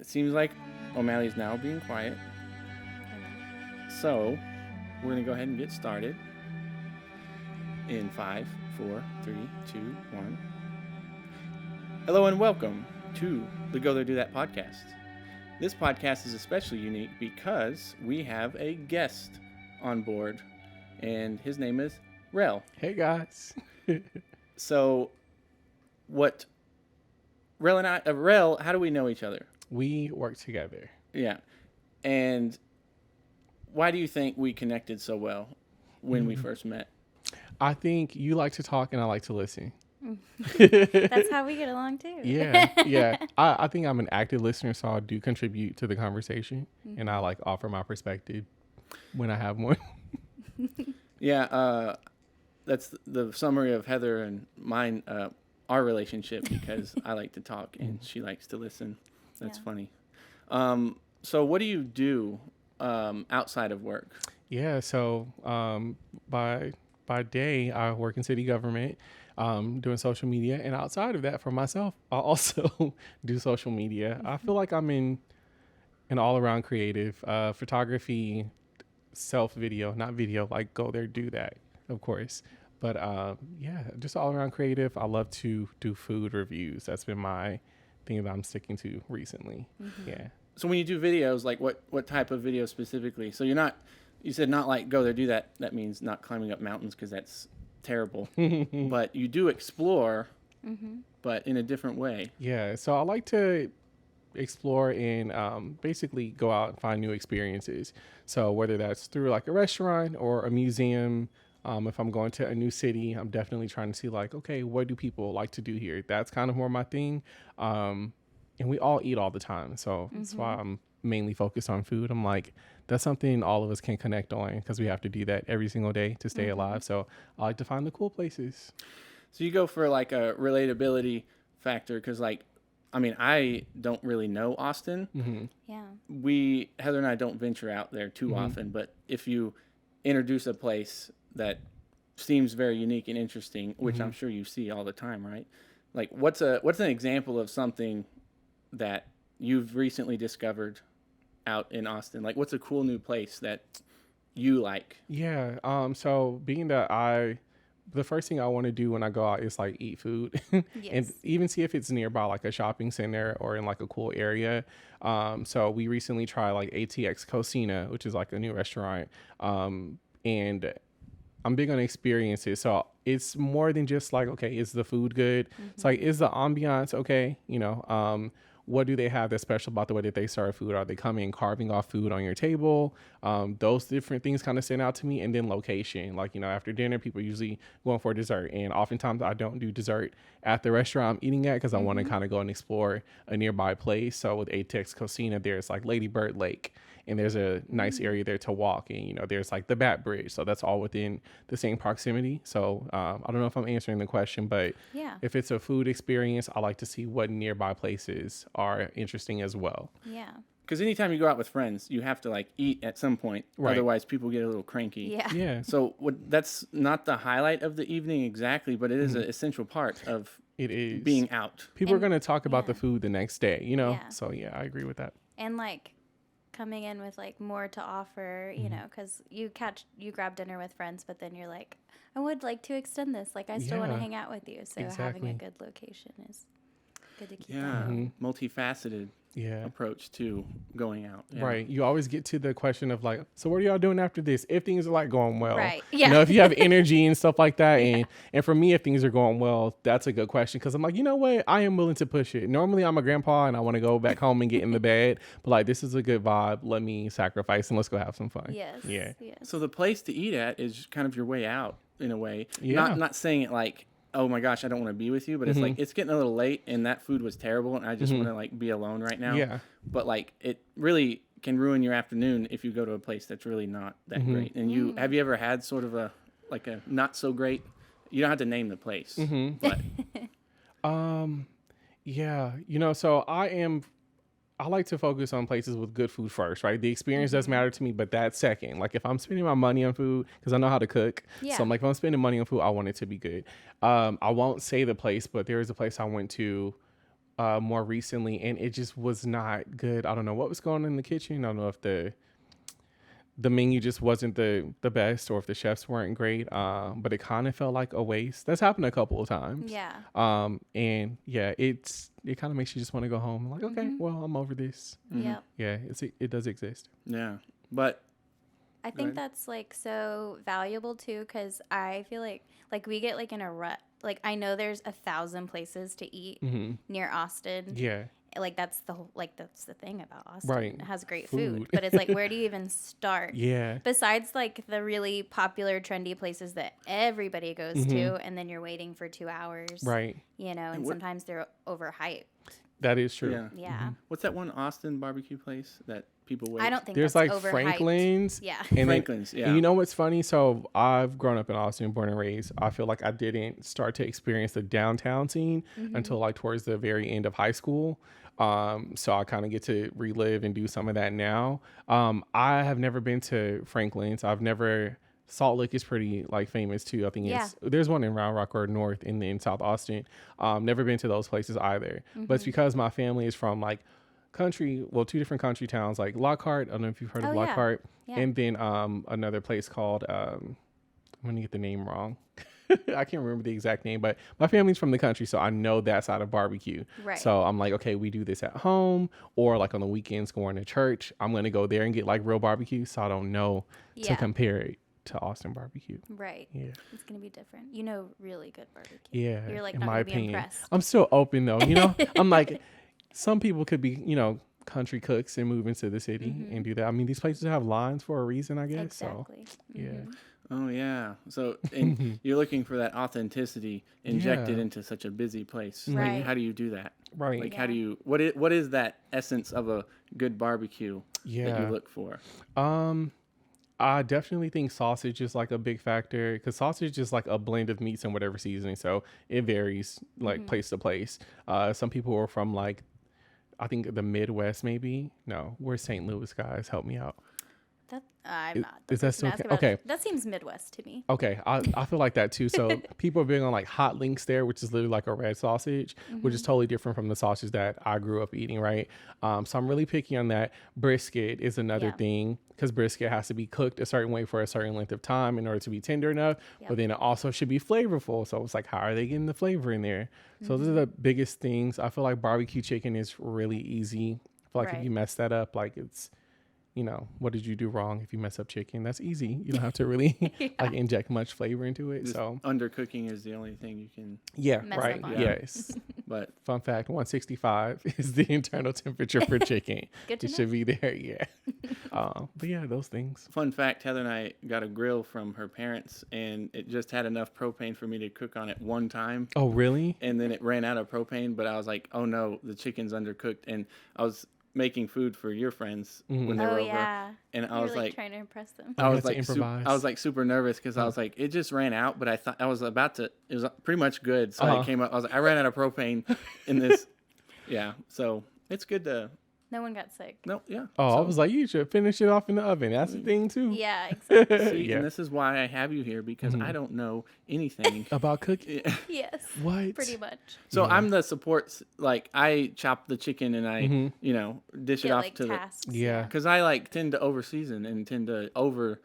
It seems like O'Malley's now being quiet. So, we're going to go ahead and get started in 5, 4, 3, 2, 1. Hello and welcome to the Go There Do That podcast. This podcast is especially unique because we have a guest on board, and his name is Rell. Hey guys. So, what Rell and Rell, how do we know each other? We work together. Yeah. And why do you think we connected so well when we first met? I think you like to talk and I like to listen. That's how we get along too. Yeah. I think I'm an active listener, so I do contribute to the conversation and I like offer my perspective when I have one. Yeah, that's the summary of Heather and mine, our relationship, because I like to talk and she likes to listen. That's funny. So what do you do outside of work? Yeah, so by day I work in city government, doing social media, and outside of that for myself, I also do social media. I feel like I'm in an all-around creative, photography, self-video, not video, like go there, do that, of course. But yeah, just all-around creative. I love to do food reviews. That's been my thing that I'm sticking to recently. Yeah. So when you do videos, like what type of video specifically? So you said not like go there, do that. That means not climbing up mountains because that's terrible. But you do explore, but in a different way. Yeah. So I like to explore and basically go out and find new experiences. So whether that's through like a restaurant or a museum, if I'm going to a new city, I'm definitely trying to see like, okay, what do people like to do here? That's kind of more my thing. And we all eat all the time. So that's why I'm mainly focused on food. I'm like, that's something all of us can connect on because we have to do that every single day to stay alive. So I like to find the cool places. So you go for like a relatability factor because I don't really know Austin. Yeah. Heather and I don't venture out there too often, but if you introduce a place that seems very unique and interesting, which I'm sure you see all the time, right? Like what's an example of something that you've recently discovered out in Austin? Like what's a cool new place that you like? Yeah. So being that the first thing I want to do when I go out is like eat food and even see if it's nearby, like a shopping center or in like a cool area. So we recently tried like ATX Cocina, which is like a new restaurant. And I'm big on experiences. So it's more than just like, okay, is the food good? It's like, is the ambiance okay? What do they have that's special about the way that they serve food? Are they coming carving off food on your table? Those different things kind of stand out to me. And then location, like, after dinner, people usually going for dessert. And oftentimes I don't do dessert at the restaurant I'm eating at because I want to kind of go and explore a nearby place. So with Atex Cocina, there's like Lady Bird Lake. And there's a nice area there to walk. And, there's like the Bat Bridge. So that's all within the same proximity. So I don't know if I'm answering the question, but if it's a food experience, I like to see what nearby places are interesting as well. Yeah. Because anytime you go out with friends, you have to like eat at some point. Right. Otherwise, people get a little cranky. Yeah. Yeah. So that's not the highlight of the evening exactly, but it is an essential part of It is being out. People are going to talk about the yeah. food the next day, Yeah. So yeah, I agree with that. And like coming in with like more to offer, because you grab dinner with friends, but then you're like, I would like to extend this. Like I still want to Yeah. hang out with you. So having a good location is good to keep Yeah, going. multifaceted Yeah. approach to going out. Yeah. Right. You always get to the question of like, so what are y'all doing after this? If things are like going well, Right. Yeah. If you have energy and stuff like that. And for me, if things are going well, that's a good question. Cause I'm like, you know what? I am willing to push it. Normally I'm a grandpa and I want to go back home and get in the bed, but like, this is a good vibe. Let me sacrifice and let's go have some fun. Yes. Yeah. Yes. So the place to eat at is kind of your way out in a way. Yeah. Not saying it like, oh my gosh, I don't want to be with you, but it's like, it's getting a little late and that food was terrible and I just want to like be alone right now. Yeah. But like, it really can ruin your afternoon if you go to a place that's really not that great. And have you ever had sort of a not so great, you don't have to name the place, but yeah, so I like to focus on places with good food first, right? The experience does matter to me, but that's second. Like if I'm spending my money on food, because I know how to cook. Yeah. So I'm like, if I'm spending money on food, I want it to be good. I won't say the place, but there is a place I went to more recently, and it just was not good. I don't know what was going on in the kitchen. I don't know if the menu just wasn't the best, or if the chefs weren't great. But it kind of felt like a waste. That's happened a couple of times. Yeah. And yeah, it kind of makes you just want to go home. Like, okay, well, I'm over this. Yep. Yeah, it does exist. Yeah, but I think that's like so valuable too, because I feel like we get like in a rut. Like I know there's 1,000 places to eat near Austin. Yeah. Like that's the thing about Austin. Right. It has great food. But it's like, where do you even start? Yeah. Besides like the really popular trendy places that everybody goes to, and then you're waiting for 2 hours. Right. You know, and sometimes they're overhyped. That is true. yeah. Yeah. What's that one Austin barbecue place that people wait? I don't think There's that's like overhyped. Franklin's. Yeah. And Franklin's, then, yeah. And you know what's funny? So I've grown up in Austin, born and raised. I feel like I didn't start to experience the downtown scene until like towards the very end of high school. So I kind of get to relive and do some of that now. I have never been to Franklin's. Salt Lick is pretty like famous too. I think there's one in Round Rock or North in South Austin. Never been to those places either. But it's because my family is from like two different country towns, like Lockhart. I don't know if you've heard of Lockhart. Yeah. And then another place called I'm gonna get the name wrong. I can't remember the exact name, but my family's from the country, so I know that side of barbecue. Right. So I'm like, okay, we do this at home, or like on the weekends going to church. I'm gonna go there and get like real barbecue, so I don't know to compare it to Austin barbecue. Right. Yeah. It's going to be different. You know, really good barbecue. Yeah. You're like in not my going to be opinion, impressed. I'm still open though. You know, I'm like, some people could be, country cooks and move into the city and do that. I mean, these places have lines for a reason, I guess. Exactly. So, yeah. Oh yeah. So and you're looking for that authenticity injected into such a busy place. Right. Like, how do you do that? Right. Like how do you what is that essence of a good barbecue that you look for? I definitely think sausage is like a big factor, because sausage is like a blend of meats and whatever seasoning. So it varies like place to place. Some people are from like, I think the Midwest maybe. No, where's St. Louis, guys? Help me out. I'm not. Is that person to so? ask about Okay. That seems Midwest to me. Okay, I feel like that too. So people are big on like hot links there, which is literally like a red sausage, which is totally different from the sausage that I grew up eating, right? So I'm really picky on that. Brisket is another thing, because brisket has to be cooked a certain way for a certain length of time in order to be tender enough, but then it also should be flavorful. So it's like, how are they getting the flavor in there? So those are the biggest things. I feel like barbecue chicken is really easy. I feel like if you mess that up, like it's, what did you do wrong if you mess up chicken? That's easy. You don't have to really like inject much flavor into it. Just so undercooking is the only thing you can. Mess up on. Yes. But Fun fact: 165 is the internal temperature for chicken. Good to It know. should be there. Yeah. But yeah, those things. fun fact, Heather and I got a grill from her parents, and it just had enough propane for me to cook on it one time. Oh, really? And then it ran out of propane, but I was like, oh no, the chicken's undercooked. And I was making food for your friends when they were over. And I You're was like trying to impress them. I You was had to like improvise. I was like super nervous, because I was like, it just ran out, but I thought I was about to, it was pretty much good. So I came up, I was like, I ran out of propane in this. Yeah. So it's good to, No one got sick. no, yeah. Oh, I So, was like, you should finish it off in the oven. That's the thing too. Yeah, exactly. see, Yeah. and this is why I have you here, because I don't know anything. About cooking. Yes. What? Pretty much. So I'm the support, like I chop the chicken and I, dish it Get off like to tasks. Yeah. because I like tend to over season and tend to overdo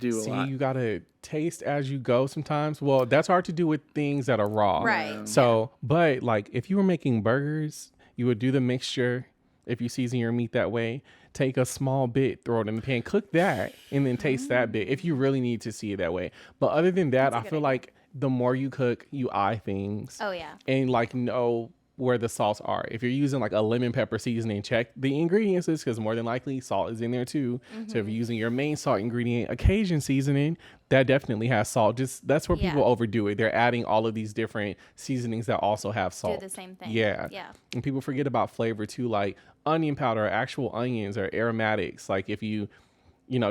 a See, lot. you gotta taste as you go sometimes. Well, that's hard to do with things that are raw. Right. So, but like if you were making burgers, you would do the mixture. If you season your meat that way, take a small bit, throw it in the pan, cook that, and then taste that bit if you really need to see it that way. But other than that, I feel like the more you cook, you eye things. Oh, yeah. And like know where the salts are. If you're using like a lemon pepper seasoning, check the ingredients, because more than likely salt is in there too. So if you're using your main salt ingredient, occasion seasoning, that definitely has salt. Just that's where people overdo it. They're adding all of these different seasonings that also have salt. Do the same thing. Yeah. Yeah. And people forget about flavor too, like onion powder, actual onions or aromatics. Like if you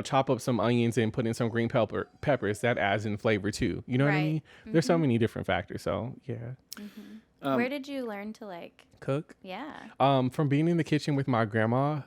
chop up some onions and put in some green peppers, that adds in flavor too. You know what I mean? There's so many different factors. So yeah. Where did you learn to like Cook. Yeah. From being in the kitchen with my grandma.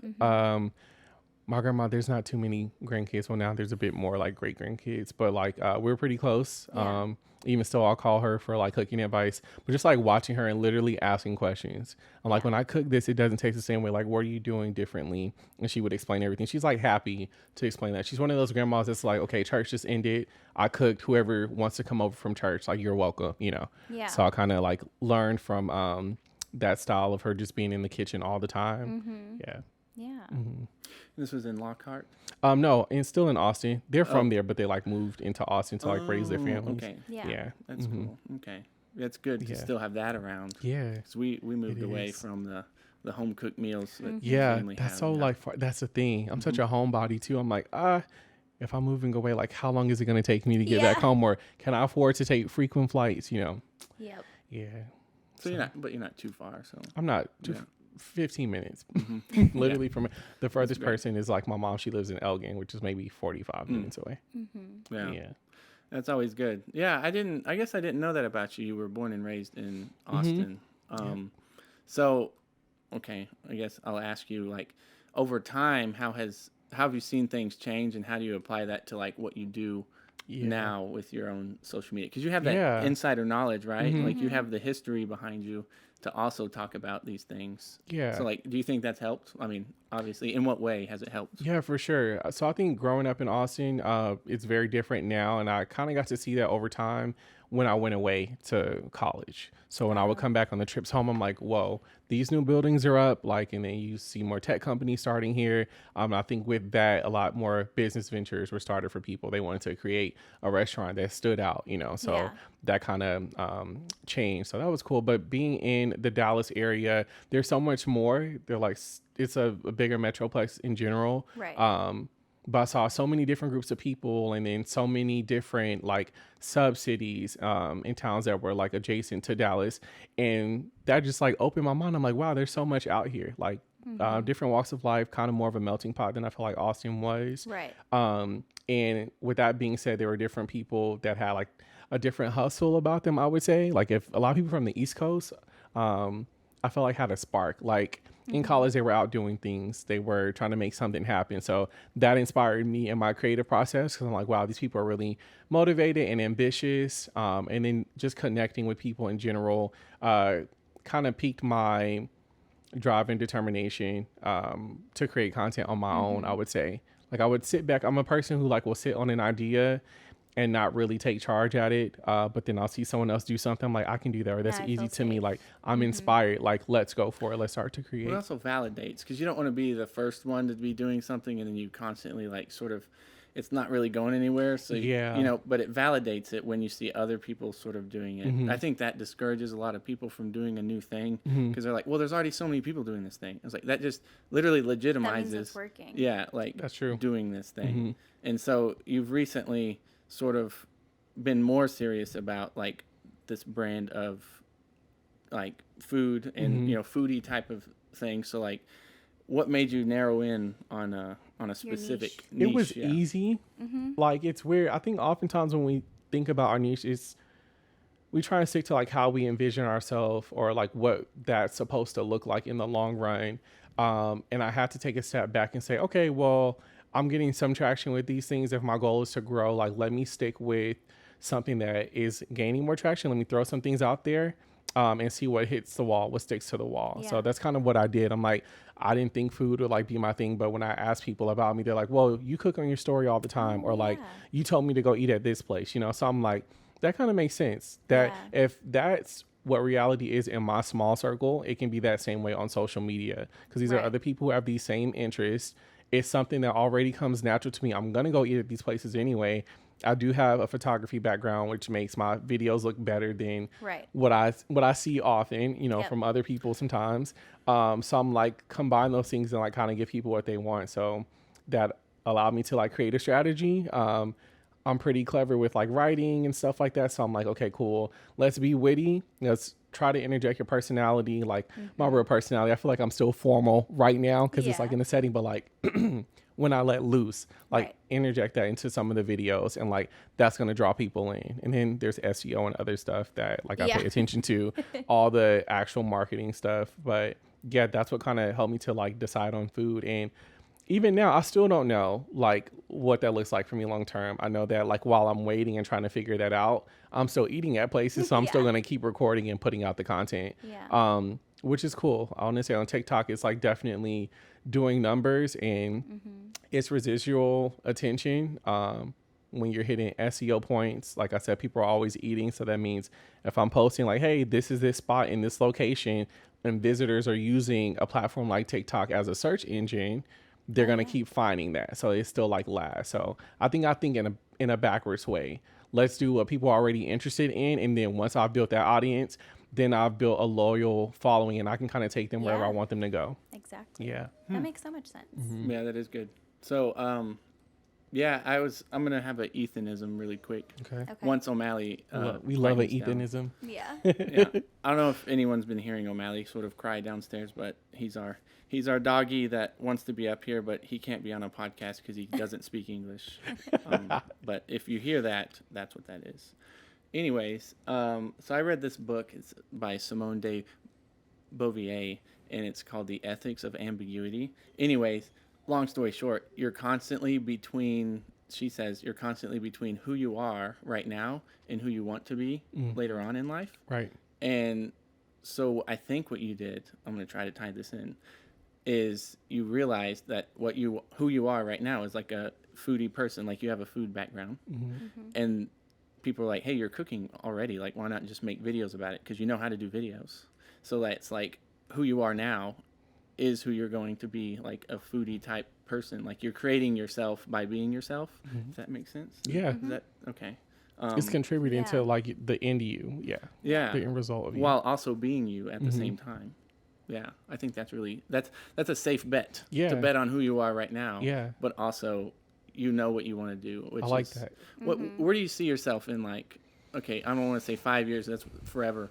My grandma, there's not too many grandkids. Well, now there's a bit more like great grandkids, but like we're pretty close. Yeah. Even still, I'll call her for like cooking advice, but just like watching her and literally asking questions. I'm like, when I cook this, it doesn't taste the same way. Like, what are you doing differently? And she would explain everything. She's like happy to explain that. She's one of those grandmas that's like, okay, church just ended. I cooked. Whoever wants to come over from church, like, you're welcome, you know? Yeah. So I kind of like learned from that style of her just being in the kitchen all the time. Mm-hmm. Yeah. Yeah. Mm-hmm. This was in Lockhart? No, and still in Austin. They're from there, but they like moved into Austin to like raise their families. Okay. Yeah. Yeah. That's cool. Okay. That's good to still have that around. Yeah. Because we moved away from the home cooked meals that Yeah, family that's have so now. like that's the thing. I'm such a homebody too. I'm like, if I'm moving away, like how long is it going to take me to get back home, or can I afford to take frequent flights? You know. Yep. Yeah. So you're not too far. So I'm not. 15 minutes, literally from the furthest person is like my mom. She lives in Elgin, which is maybe 45 minutes away. Yeah. Yeah. That's always good. Yeah, I guess I didn't know that about you. You were born and raised in Austin. So, okay, I guess I'll ask you, like, over time, how have you seen things change, and how do you apply that to like what you do now with your own social media? Because you have that insider knowledge, right? Like you have the history behind you to also talk about these things. Yeah. So like, do you think that's helped? I mean, obviously, in what way has it helped? Yeah, for sure. So I think growing up in Austin, it's very different now. And I kind of got to see that over time when I went away to college. So when I would come back on the trips home, I'm like, whoa, these new buildings are up. Like, and then you see more tech companies starting here. I think with that, a lot more business ventures were started for people. They wanted to create a restaurant that stood out, you know, so that kind of changed. So that was cool. But being in the Dallas area, there's so much more. They're like, it's a bigger metroplex in general. Right. But I saw so many different groups of people, and then so many different like sub-cities in towns that were like adjacent to Dallas. And that just like opened my mind. I'm like, wow, there's so much out here. Like different walks of life, kind of more of a melting pot than I feel like Austin was. Right. And with that being said, there were different people that had like a different hustle about them, I would say. Like if a lot of people from the East Coast, I felt like had a spark. Like in college, they were out doing things. They were trying to make something happen. So that inspired me in my creative process, because I'm like, wow, these people are really motivated and ambitious. And then just connecting with people in general kind of piqued my drive and determination to create content on my own, I would say. Like I would sit back. I'm a person who like will sit on an idea and not really take charge at it. But then I'll see someone else do something. I'm like, I can do that. Or that's easy to me. Like I'm inspired. Like, let's go for it. Let's start to create. Well, it also validates, because you don't want to be the first one to be doing something and then you constantly like sort of, it's not really going anywhere. So, you know, but it validates it when you see other people sort of doing it. I think that discourages a lot of people from doing a new thing, because they're like, well, there's already so many people doing this thing. It's like, that just literally legitimizes. That means it's working. Yeah. Like that's true. Doing this thing. And so you've recently sort of been more serious about like this brand of like food and you know, foodie type of thing. So like, what made you narrow in on a specific niche? It was easy. Like it's weird. I think oftentimes when we think about our niche, we try to stick to like how we envision ourselves, or like what that's supposed to look like in the long run. And I had to take a step back and say, okay, well, I'm getting some traction with these things. If my goal is to grow, like let me stick with something that is gaining more traction. Let me throw some things out there and see what hits the wall, what sticks to the wall. So that's kind of what I did. I'm like, I didn't think food would like be my thing, but when I ask people about me, they're like, well, you cook on your story all the time, or like you told me to go eat at this place, you know? So I'm like, that kind of makes sense. That if that's what reality is in my small circle, it can be that same way on social media, because these are other people who have these same interests. It's something that already comes natural to me. I'm going to go eat at these places anyway. I do have a photography background, which makes my videos look better than what I see often, you know, from other people sometimes. So I'm like, combine those things and like kind of give people what they want. So that allowed me to like create a strategy. I'm pretty clever with like writing and stuff like that. So I'm like, okay, cool. Let's be witty. Let's try to interject your personality, like my real personality. I feel like I'm still formal right now because it's like in the setting, but like when I let loose, like interject that into some of the videos, and like that's going to draw people in. And then there's SEO and other stuff that like I pay attention to, all the actual marketing stuff. But yeah, that's what kind of helped me to like decide on food. And even now, I still don't know like what that looks like for me long term. I know that like while I'm waiting and trying to figure that out, I'm still eating at places, so I'm still gonna keep recording and putting out the content. Yeah. Which is cool. I want to say on TikTok, it's like definitely doing numbers and it's residual attention. When you're hitting SEO points, like I said, people are always eating. So that means if I'm posting like, hey, this is this spot in this location, and visitors are using a platform like TikTok as a search engine, they're going to keep finding that. So it's still like last. So I think in a backwards way. Let's do what people are already interested in. And then once I've built that audience, then I've built a loyal following and I can kind of take them wherever I want them to go. Exactly. Yeah. That makes so much sense. Yeah, that is good. So, yeah, I'm going to have an Ethanism really quick. Okay. Once O'Malley. We love an Ethanism. Yeah. Yeah. I don't know if anyone's been hearing O'Malley sort of cry downstairs, but he's our doggy that wants to be up here, but he can't be on a podcast because he doesn't speak English. But if you hear that, that's what that is. Anyways, so I read this book. It's by Simone de Beauvoir, and it's called The Ethics of Ambiguity. Anyways, long story short, she says, you're constantly between who you are right now and who you want to be later on in life. Right. And so I think what you did, I'm going to try to tie this in, is you realized that who you are right now is like a foodie person, like you have a food background. And people are like, hey, you're cooking already. Like, why not just make videos about it? Because you know how to do videos. So that's like who you are now is who you're going to be, like a foodie type person. Like you're creating yourself by being yourself. If that makes sense. Yeah. Is that okay? It's contributing to like the end you. Yeah. Yeah. The end result of you. While also being you at the same time. Yeah. I think that's a safe bet. Yeah. To bet on who you are right now. Yeah. But also, you know what you want to do. Which I like that. Where do you see yourself in, like, okay, I don't want to say 5 years, that's forever.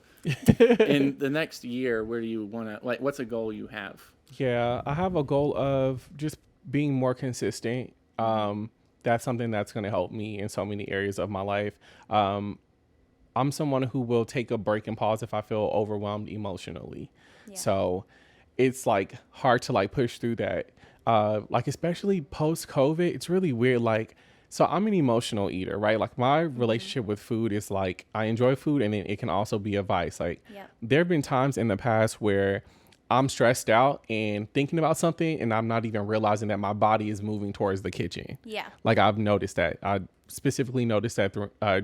In the next year, where do you want to, like, what's a goal you have? Yeah, I have a goal of just being more consistent. That's something that's going to help me in so many areas of my life. I'm someone who will take a break and pause if I feel overwhelmed emotionally. Yeah. So it's like hard to like push through that. Like especially post COVID, it's really weird. Like, so I'm an emotional eater, right? Like my relationship with food is like, I enjoy food and then it can also be a vice. Like there have been times in the past where I'm stressed out and thinking about something and I'm not even realizing that my body is moving towards the kitchen. Yeah. Like I've noticed that. I specifically noticed that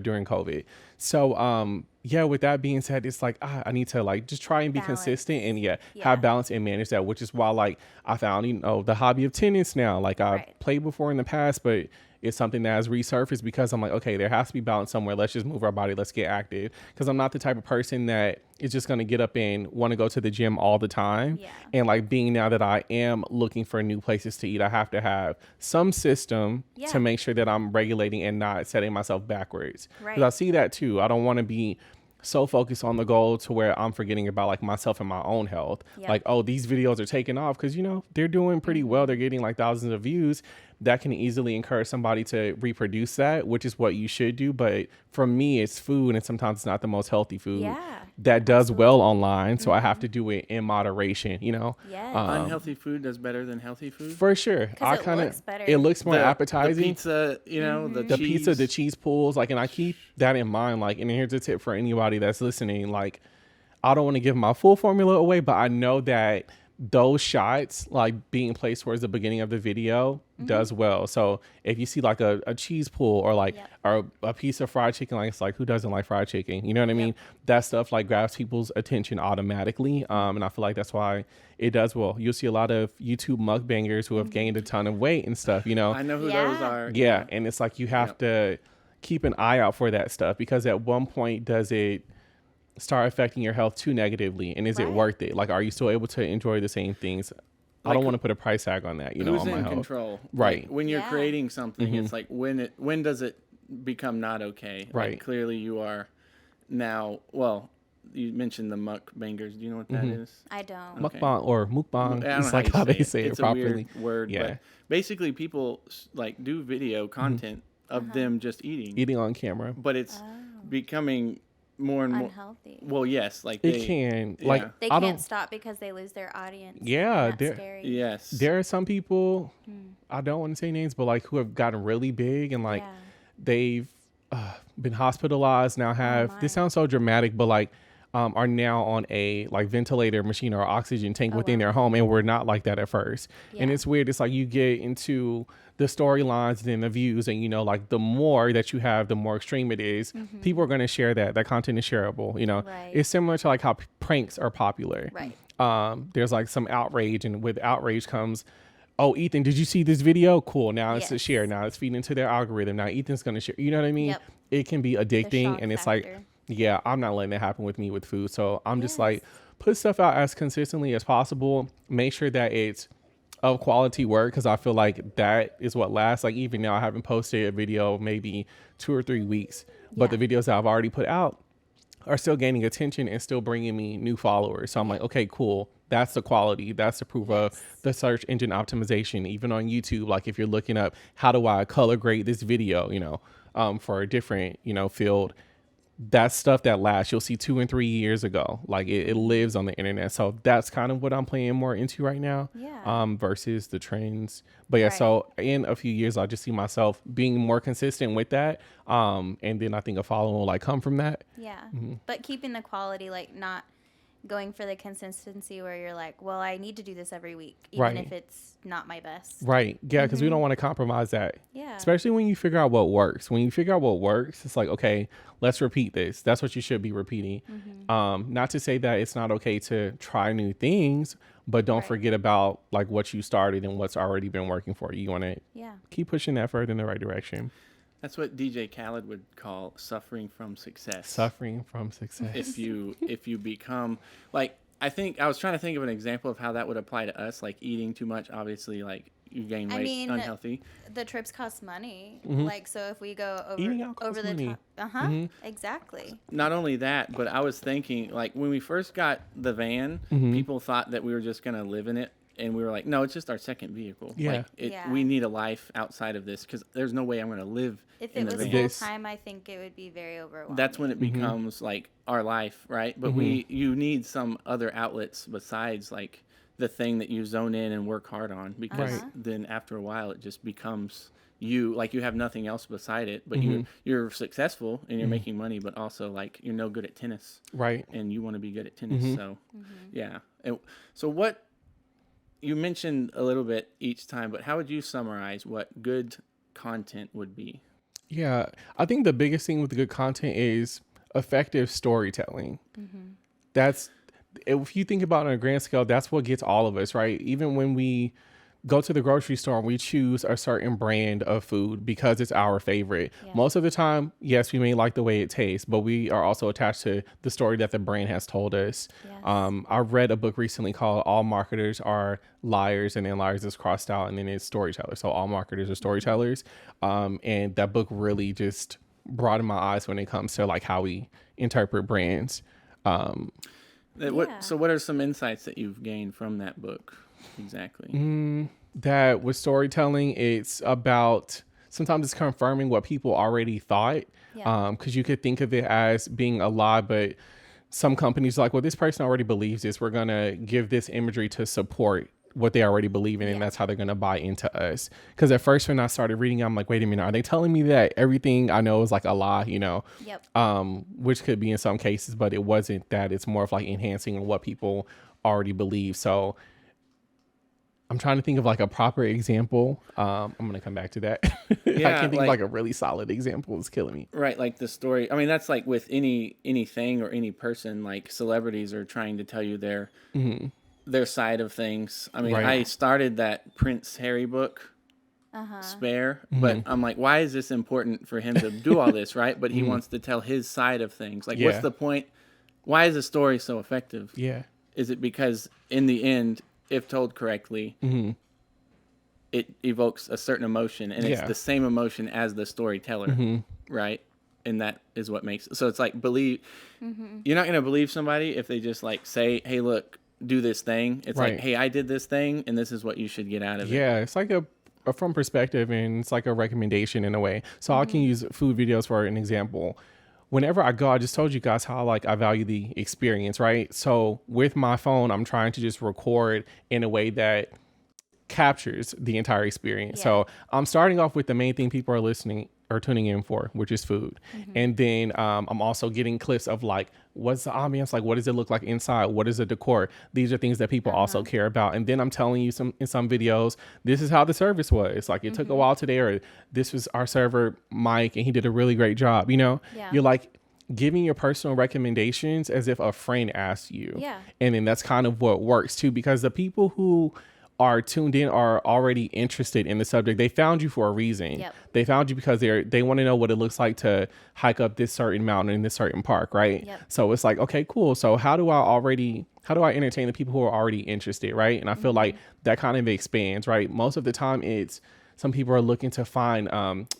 during COVID. So, yeah, with that being said, it's like, I need to like just try and be consistent and have balance and manage that, which is why like I found, the hobby of tennis now. Like I played before in the past, but it's something that has resurfaced because I'm like, okay, there has to be balance somewhere. Let's just move our body. Let's get active. Because I'm not the type of person that is just going to get up and want to go to the gym all the time. Yeah. And like being now that I am looking for new places to eat, I have to have some system to make sure that I'm regulating and not setting myself backwards. Because I see that too. I don't want to be so focused on the goal to where I'm forgetting about like myself and my own health. Like, oh, these videos are taking off because, they're doing pretty well. They're getting like thousands of views. That can easily encourage somebody to reproduce that, which is what you should do. But for me, it's food, and sometimes it's not the most healthy food that does well online. So I have to do it in moderation, Unhealthy food does better than healthy food? For sure. It looks more appetizing. The pizza, the cheese. Pizza, the cheese pulls, like, and I keep that in mind. Like, and here's a tip for anybody that's listening. Like, I don't want to give my full formula away, but I know that those shots, like being placed towards the beginning of the video, does well. So if you see like a cheese pull or like or a piece of fried chicken, like it's like, who doesn't like fried chicken? You know what I mean? That stuff like grabs people's attention automatically. And I feel like that's why it does well. You'll see a lot of YouTube mukbangers who have gained a ton of weight and stuff, I know who those are. Yeah. And it's like you have to keep an eye out for that stuff, because at one point does it start affecting your health too negatively, and is it worth it? Like, are you still able to enjoy the same things? Like, I don't want to put a price tag on that, who's on my in health. Control, right? Like, when you're creating something, it's like when does it become not okay? Right. Like, clearly, you are now. Well, you mentioned the mukbangers. Do you know what that is? I don't. Mukbang or mukbang. It's like how they say it properly. It's a weird word. But basically, people like do video content of them just eating on camera. But it's becoming more and more unhealthy. Well, yes, like it can yeah. like They I can't don't. stop because they lose their audience. Yeah, and that's they're- scary. Yes. There are some people, I don't want to say names, but like who have gotten really big and like Yeah. they've been hospitalized. Now have my. this sounds so dramatic, but like are now on a like ventilator machine or oxygen tank within their home, and we're not like that at first. And Yeah. it's weird. It's like you get into the storylines and the views, and you know, like the more that you have, the more extreme it is. People are going to share that. That content is shareable. You know, Right. it's similar to like how pranks are popular. Right. There's like some outrage, and with outrage comes, oh, Ethan, did you see this video? Cool. Now it's a Yes. share. Now it's feeding into their algorithm. Now Ethan's going to share. You know what I mean? Yep. It can be The addicting, shock and it's factor. like, yeah, I'm not letting that happen with me with food. So I'm just Yes. like, put stuff out as consistently as possible. Make sure that it's of quality work, because I feel like that is what lasts. Like even now, I haven't posted a video maybe 2 or 3 weeks, but the videos that I've already put out are still gaining attention and still bringing me new followers. So I'm like, okay, cool. That's the quality. That's the proof of the search engine optimization. Even on YouTube, like if you're looking up how do I color grade this video, you know, for a different, you know, field, that's stuff that lasts. You'll see 2 and 3 years ago. Like it lives on the internet. So that's kind of what I'm playing more into right now. Yeah. Versus the trends. But yeah, Right. so in a few years, I'll just see myself being more consistent with that. And then I think a following will like come from that. Yeah. But keeping the quality, like not going for the consistency where you're like, well, I need to do this every week, even Right. if it's not my best. Right. Yeah, because we don't want to compromise that. Yeah. Especially when you figure out what works. When you figure out what works, it's like, okay, let's repeat this. That's what you should be repeating. Not to say that it's not okay to try new things, but don't Right. forget about like what you started and what's already been working for you. You want to Yeah. keep pushing that further in the right direction. That's what DJ Khaled would call suffering from success. Suffering from success. If you become like, I think I was trying to think of an example of how that would apply to us, like eating too much, obviously, like you gain weight, I mean, unhealthy. The trips cost money. Like, so if we go Eating out over costs the money. top. Exactly. Not only that, but I was thinking, like when we first got the van, people thought that we were just gonna live in it. And we were like, no, it's just our second vehicle. Yeah. Like we need a life outside of this because there's no way I'm going to live If in it the was van. full This- time, I think it would be very overwhelming. That's when it becomes like our life, right? But you need some other outlets besides like the thing that you zone in and work hard on, because Right. then after a while it just becomes you, like you have nothing else beside it, but you're successful and you're making money, but also like you're no good at tennis, Right. and you want to be good at tennis. So yeah. And so what you mentioned a little bit each time, but how would you summarize what good content would be? Yeah. I think the biggest thing with good content is effective storytelling. That's, if you think about it on a grand scale, that's what gets all of us, right? Even when we go to the grocery store and we choose a certain brand of food because it's our favorite. Yeah. Most of the time, yes, we may like the way it tastes, but we are also attached to the story that the brand has told us. Yes. I read a book recently called All Marketers Are Liars, and then liars is crossed out, and then it's storytellers. So all marketers are storytellers. And that book really just broadened my eyes when it comes to like how we interpret brands. So what Yeah. are some insights that you've gained from that book exactly? That with storytelling, it's about, sometimes it's confirming what people already thought. Yeah. Because you could think of it as being a lie, but some companies are like, well, this person already believes this. We're going to give this imagery to support what they already believe in, and that's how they're going to buy into us. Because at first when I started reading, I'm like, wait a minute, are they telling me that everything I know is like a lie, you know? Yep. Which could be in some cases, but it wasn't that. It's more of like enhancing on what people already believe. So I'm trying to think of like a proper example. I'm going to come back to that. I Yeah, can't think like- of like a really solid example. It's killing me. Right, like the story. I mean, that's like with anything or any person. Like celebrities are trying to tell you their side of things. I mean, Right. I started that Prince Harry book, Spare, but I'm like, why is this important for him to do all this, right? But he wants to tell his side of things. Like, Yeah. what's the point? Why is the story so effective? Yeah. Is it because in the end, if told correctly, it evokes a certain emotion, and it's Yeah. the same emotion as the storyteller, right? And that is what makes so it's like believe. You're not gonna believe somebody if they just like say, "Hey, look, do this thing." It's Right. like, "Hey, I did this thing, and this is what you should get out of it." Yeah, it's like a from perspective, and it's like a recommendation in a way. So I can use food videos for an example. whenever I go, I just told you guys how like I value the experience, right? So with my phone, I'm trying to just record in a way that captures the entire experience. Yeah. So I'm starting off with the main thing people are listening or tuning in for, which is food. And then I'm also getting clips of like, what's the ambiance like? What does it look like inside? What is the decor? These are things that people also care about. And then I'm telling you in some videos, this is how the service was. Like it took a while today, or this was our server, Mike, and he did a really great job. You know, you're like giving your personal recommendations as if a friend asked you. Yeah. And then that's kind of what works too, because the people who are tuned in are already interested in the subject. They found you for a reason. Yep. They found you because they want to know what it looks like to hike up this certain mountain in this certain park, right? Yep. So it's like, okay, cool. So how do I entertain the people who are already interested, right? And I feel like that kind of expands, right? Most of the time it's some people are looking to find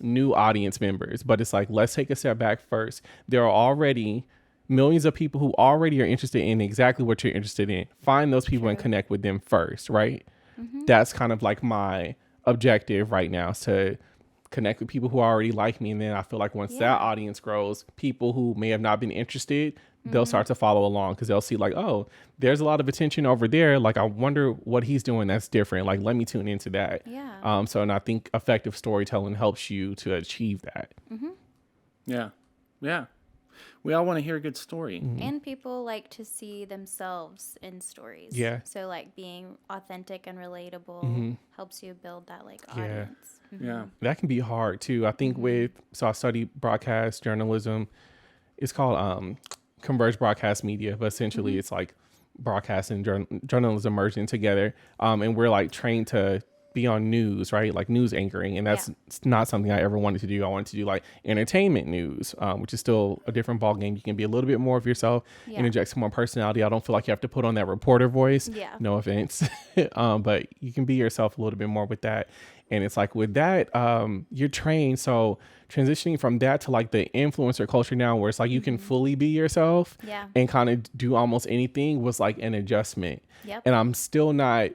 new audience members, but it's like, let's take a step back first. There are already millions of people who already are interested in exactly what you're interested in. Find those people and connect with them first, right? That's kind of like my objective right now, is to connect with people who already like me. And then I feel like once that audience grows, people who may have not been interested, they'll start to follow along, because they'll see like, oh, there's a lot of attention over there. Like, I wonder what he's doing that's different. Like, let me tune into that. Yeah. And I think effective storytelling helps you to achieve that. Yeah. Yeah. We all want to hear a good story. And people like to see themselves in stories. Yeah. So like being authentic and relatable helps you build that like audience. Yeah. That can be hard too. I think so I studied broadcast journalism. It's called converged broadcast media, but essentially it's like broadcast and journalism merging together. And we're like trained to be on news, right? Like news anchoring. And that's not something I ever wanted to do. I wanted to do like entertainment news, which is still a different ball game. You can be a little bit more of yourself, interject some more personality. I don't feel like you have to put on that reporter voice. Yeah. No offense. But you can be yourself a little bit more with that. And it's like with that, you're trained. So transitioning from that to like the influencer culture now, where it's like you can fully be yourself and kind of do almost anything, was like an adjustment. Yep. And I'm still not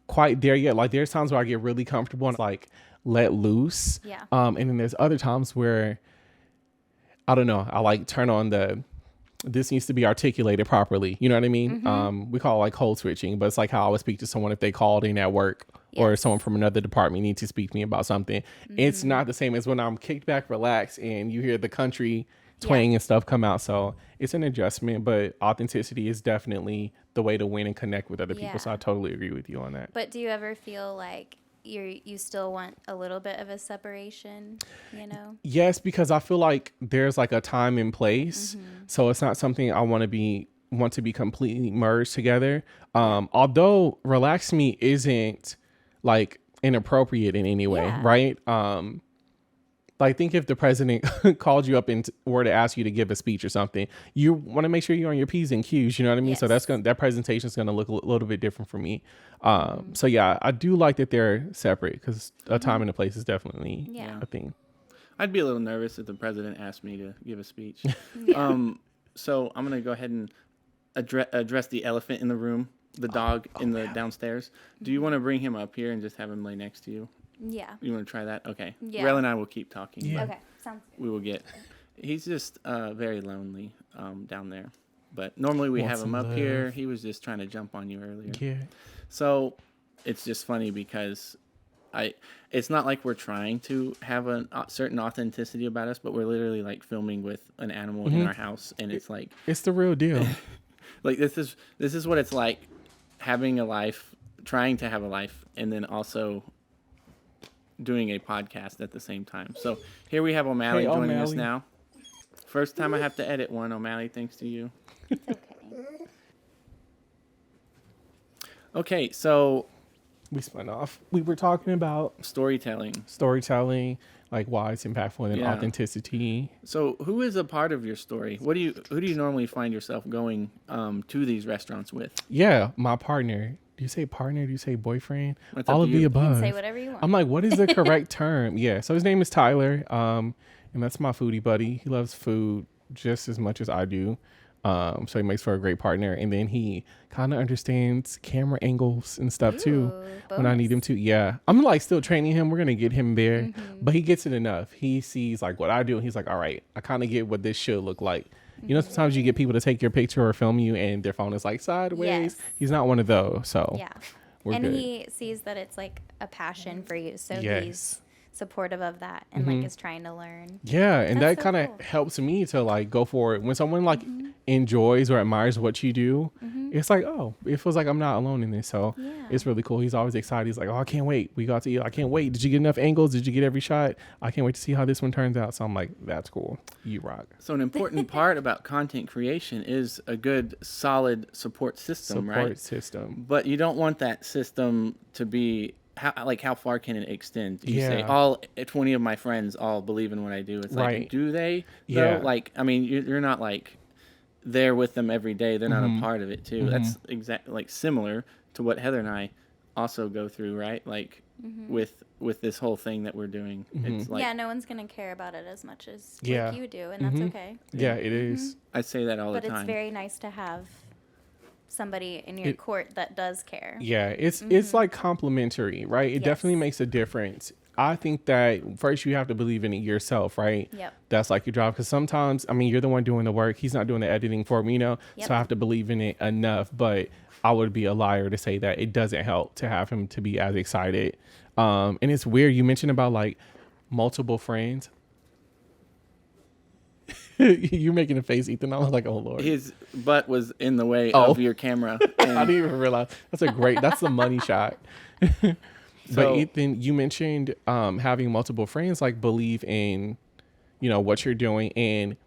quite there yet. Like there's times where I get really comfortable and like let loose. Yeah. And then there's other times where I don't know, I like turn on this needs to be articulated properly. You know what I mean? We call it like code switching, but it's like how I would speak to someone if they called in at work or someone from another department needs to speak to me about something. It's not the same as when I'm kicked back, relaxed, and you hear the country twang and stuff come out. So it's an adjustment, but authenticity is definitely the way to win and connect with other people. So I totally agree with you on that. But do you ever feel like you still want a little bit of a separation, you know? Yes, because I feel like there's like a time and place. So it's not something I want to be completely merged together. Although Relax Me isn't like inappropriate in any way, right? Like think if the president called you up and were to ask you to give a speech or something, you want to make sure you're on your P's and Q's, you know what I mean? So that presentation is going to look a little bit different for me. So yeah, I do like that they're separate, because a time and a place is definitely a thing. I'd be a little nervous if the president asked me to give a speech. So I'm going to go ahead and address the elephant in the room, the dog in the downstairs. Do you want to bring him up here and just have him lay next to you? Yeah. You want to try that? Okay. Yeah. Rell and I will keep talking. Yeah. Okay. Sounds good. We will get. He's just very lonely down there. But normally we have him up here. He was just trying to jump on you earlier. Yeah. So it's just funny because it's not like we're trying to have a certain authenticity about us, but we're literally like filming with an animal in our house, and it's like it's the real deal. Like this is what it's like having a life, trying to have a life, and then also doing a podcast at the same time. So here we have O'Malley joining us now. First time I have to edit one, O'Malley, thanks to you. It's okay. Okay, so We spun off. We were talking about storytelling, like why it's impactful, and authenticity. So who is a part of your story? Who do you normally find yourself going to these restaurants with? Yeah, my partner. Do you say partner? Do you say boyfriend? That's all up of to the you. above. You can say whatever you want. I'm like, what is the correct term? Yeah. So his name is Tyler. And that's my foodie buddy. He loves food just as much as I do. So he makes for a great partner. And then he kind of understands camera angles and stuff too when I need him to. Yeah. I'm like still training him. We're going to get him there, but he gets it enough. He sees like what I do. And he's like, all right, I kind of get what this should look like. You know, sometimes you get people to take your picture or film you and their phone is like sideways. Yes. He's not one of those. So yeah. And good. He sees that it's like a passion for you. So he's supportive of that and like is trying to learn. Yeah. And that kind of helps me to like go for it. When someone like enjoys or admires what you do, it's like, oh, it feels like I'm not alone in this. So it's really cool. He's always excited. He's like, oh, I can't wait. We got to eat. I can't wait. Did you get enough angles? Did you get every shot? I can't wait to see how this one turns out. So I'm like, that's cool. You rock. So an important part about content creation is a good, solid support system, right? Support system. But you don't want that system to be how far can it extend? You say all 20 of my friends all believe in what I do. It's like, do they? Yeah. Though? Like, I mean, you're not like there with them every day. They're not a part of it too. That's exactly like similar to what Heather and I also go through, right? Like with this whole thing that we're doing. It's like, no one's gonna care about it as much as like you do, and that's okay. Yeah, it is. I say that all the time. But it's very nice to have somebody in your court that does care. Yeah, it's like complimentary, right? It definitely makes a difference. I think that first you have to believe in it yourself, right? Yep. That's like your job. Because sometimes, I mean, you're the one doing the work. He's not doing the editing for me, you know? Yep. So I have to believe in it enough. But I would be a liar to say that it doesn't help to have him to be as excited. And it's weird. You mentioned about like multiple friends. You're making a face, Ethan. I was like, oh, Lord. His butt was in the way of your camera. And I didn't even realize. That's the money shot. But Ethan, you mentioned having multiple friends like believe in, you know, what you're doing, and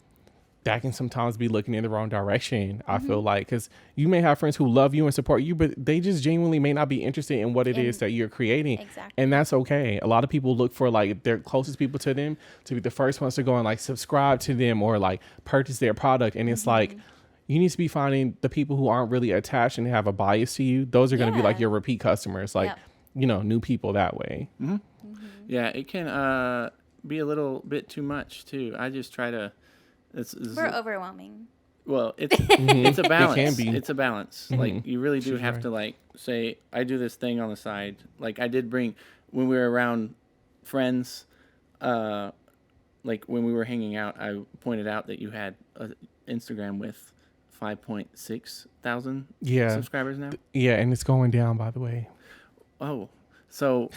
that can sometimes be looking in the wrong direction. I feel like, because you may have friends who love you and support you, but they just genuinely may not be interested in what it is that you're creating. Exactly. And that's okay. A lot of people look for like their closest people to them to be the first ones to go and like subscribe to them or like purchase their product. And it's like, you need to be finding the people who aren't really attached and have a bias to you. Those are going to be like your repeat customers, like, you know, new people that way. Yeah, it can be a little bit too much too. I just try to. We're overwhelming. Well, it's a balance. It can be. It's a balance. Like you really do have to like say, I do this thing on the side. Like I did bring when we were around friends, like when we were hanging out, I pointed out that you had an Instagram with 5.6 thousand subscribers now. Yeah, and it's going down, by the way. Oh, so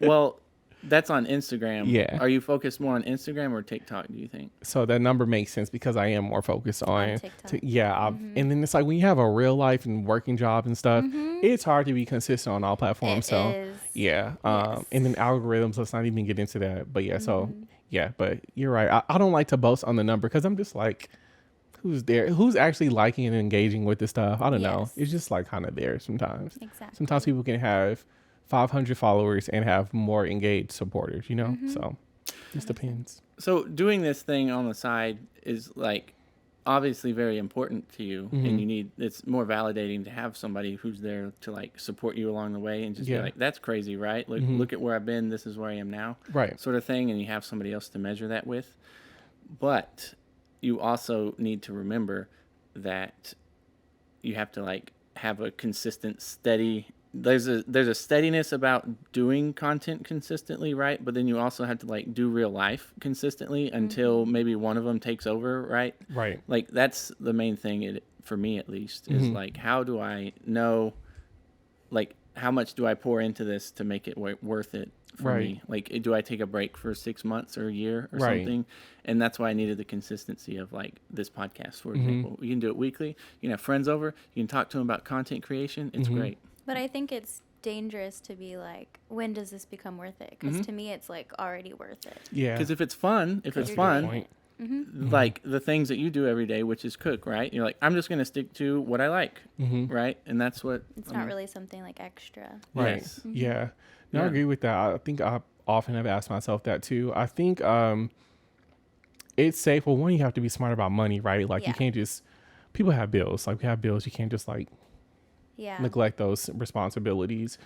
well. That's on Instagram. Yeah. Are you focused more on Instagram or TikTok, do you think? So that number makes sense because I am more focused on TikTok. And then it's like when you have a real life and working job and stuff, it's hard to be consistent on all platforms. It is. And then algorithms, let's not even get into that. But but you're right. I don't like to boast on the number because I'm just like, who's there? Who's actually liking and engaging with this stuff? I don't know. It's just like kind of there sometimes. Exactly. Sometimes people can have 500 followers and have more engaged supporters, you know? So just depends. So doing this thing on the side is like obviously very important to you, and it's more validating to have somebody who's there to like support you along the way and just be like, that's crazy, right? Look at where I've been. This is where I am now. Right. Sort of thing. And you have somebody else to measure that with. But you also need to remember that you have to like have a consistent, steady. There's a steadiness about doing content consistently, right? But then you also have to like do real life consistently until maybe one of them takes over, right? Right. Like that's the main thing for me at least is like, how do I know, like how much do I pour into this to make it worth it for me? Like, do I take a break for 6 months or a year or something? And that's why I needed the consistency of like this podcast, for example. You can do it weekly. You can have friends over. You can talk to them about content creation. It's great. But I think it's dangerous to be like, when does this become worth it? Because to me, it's like already worth it. Yeah. Because if it's fun, like the things that you do every day, which is cook, right? You're like, I'm just going to stick to what I like, right? And that's what... It's not really something like extra. Right. Yes. Yeah. No, I agree with that. I think I often have asked myself that too. I think it's safe. Well, one, you have to be smart about money, right? Like you can't just... People have bills. Like we have bills. You can't just like... neglect those responsibilities.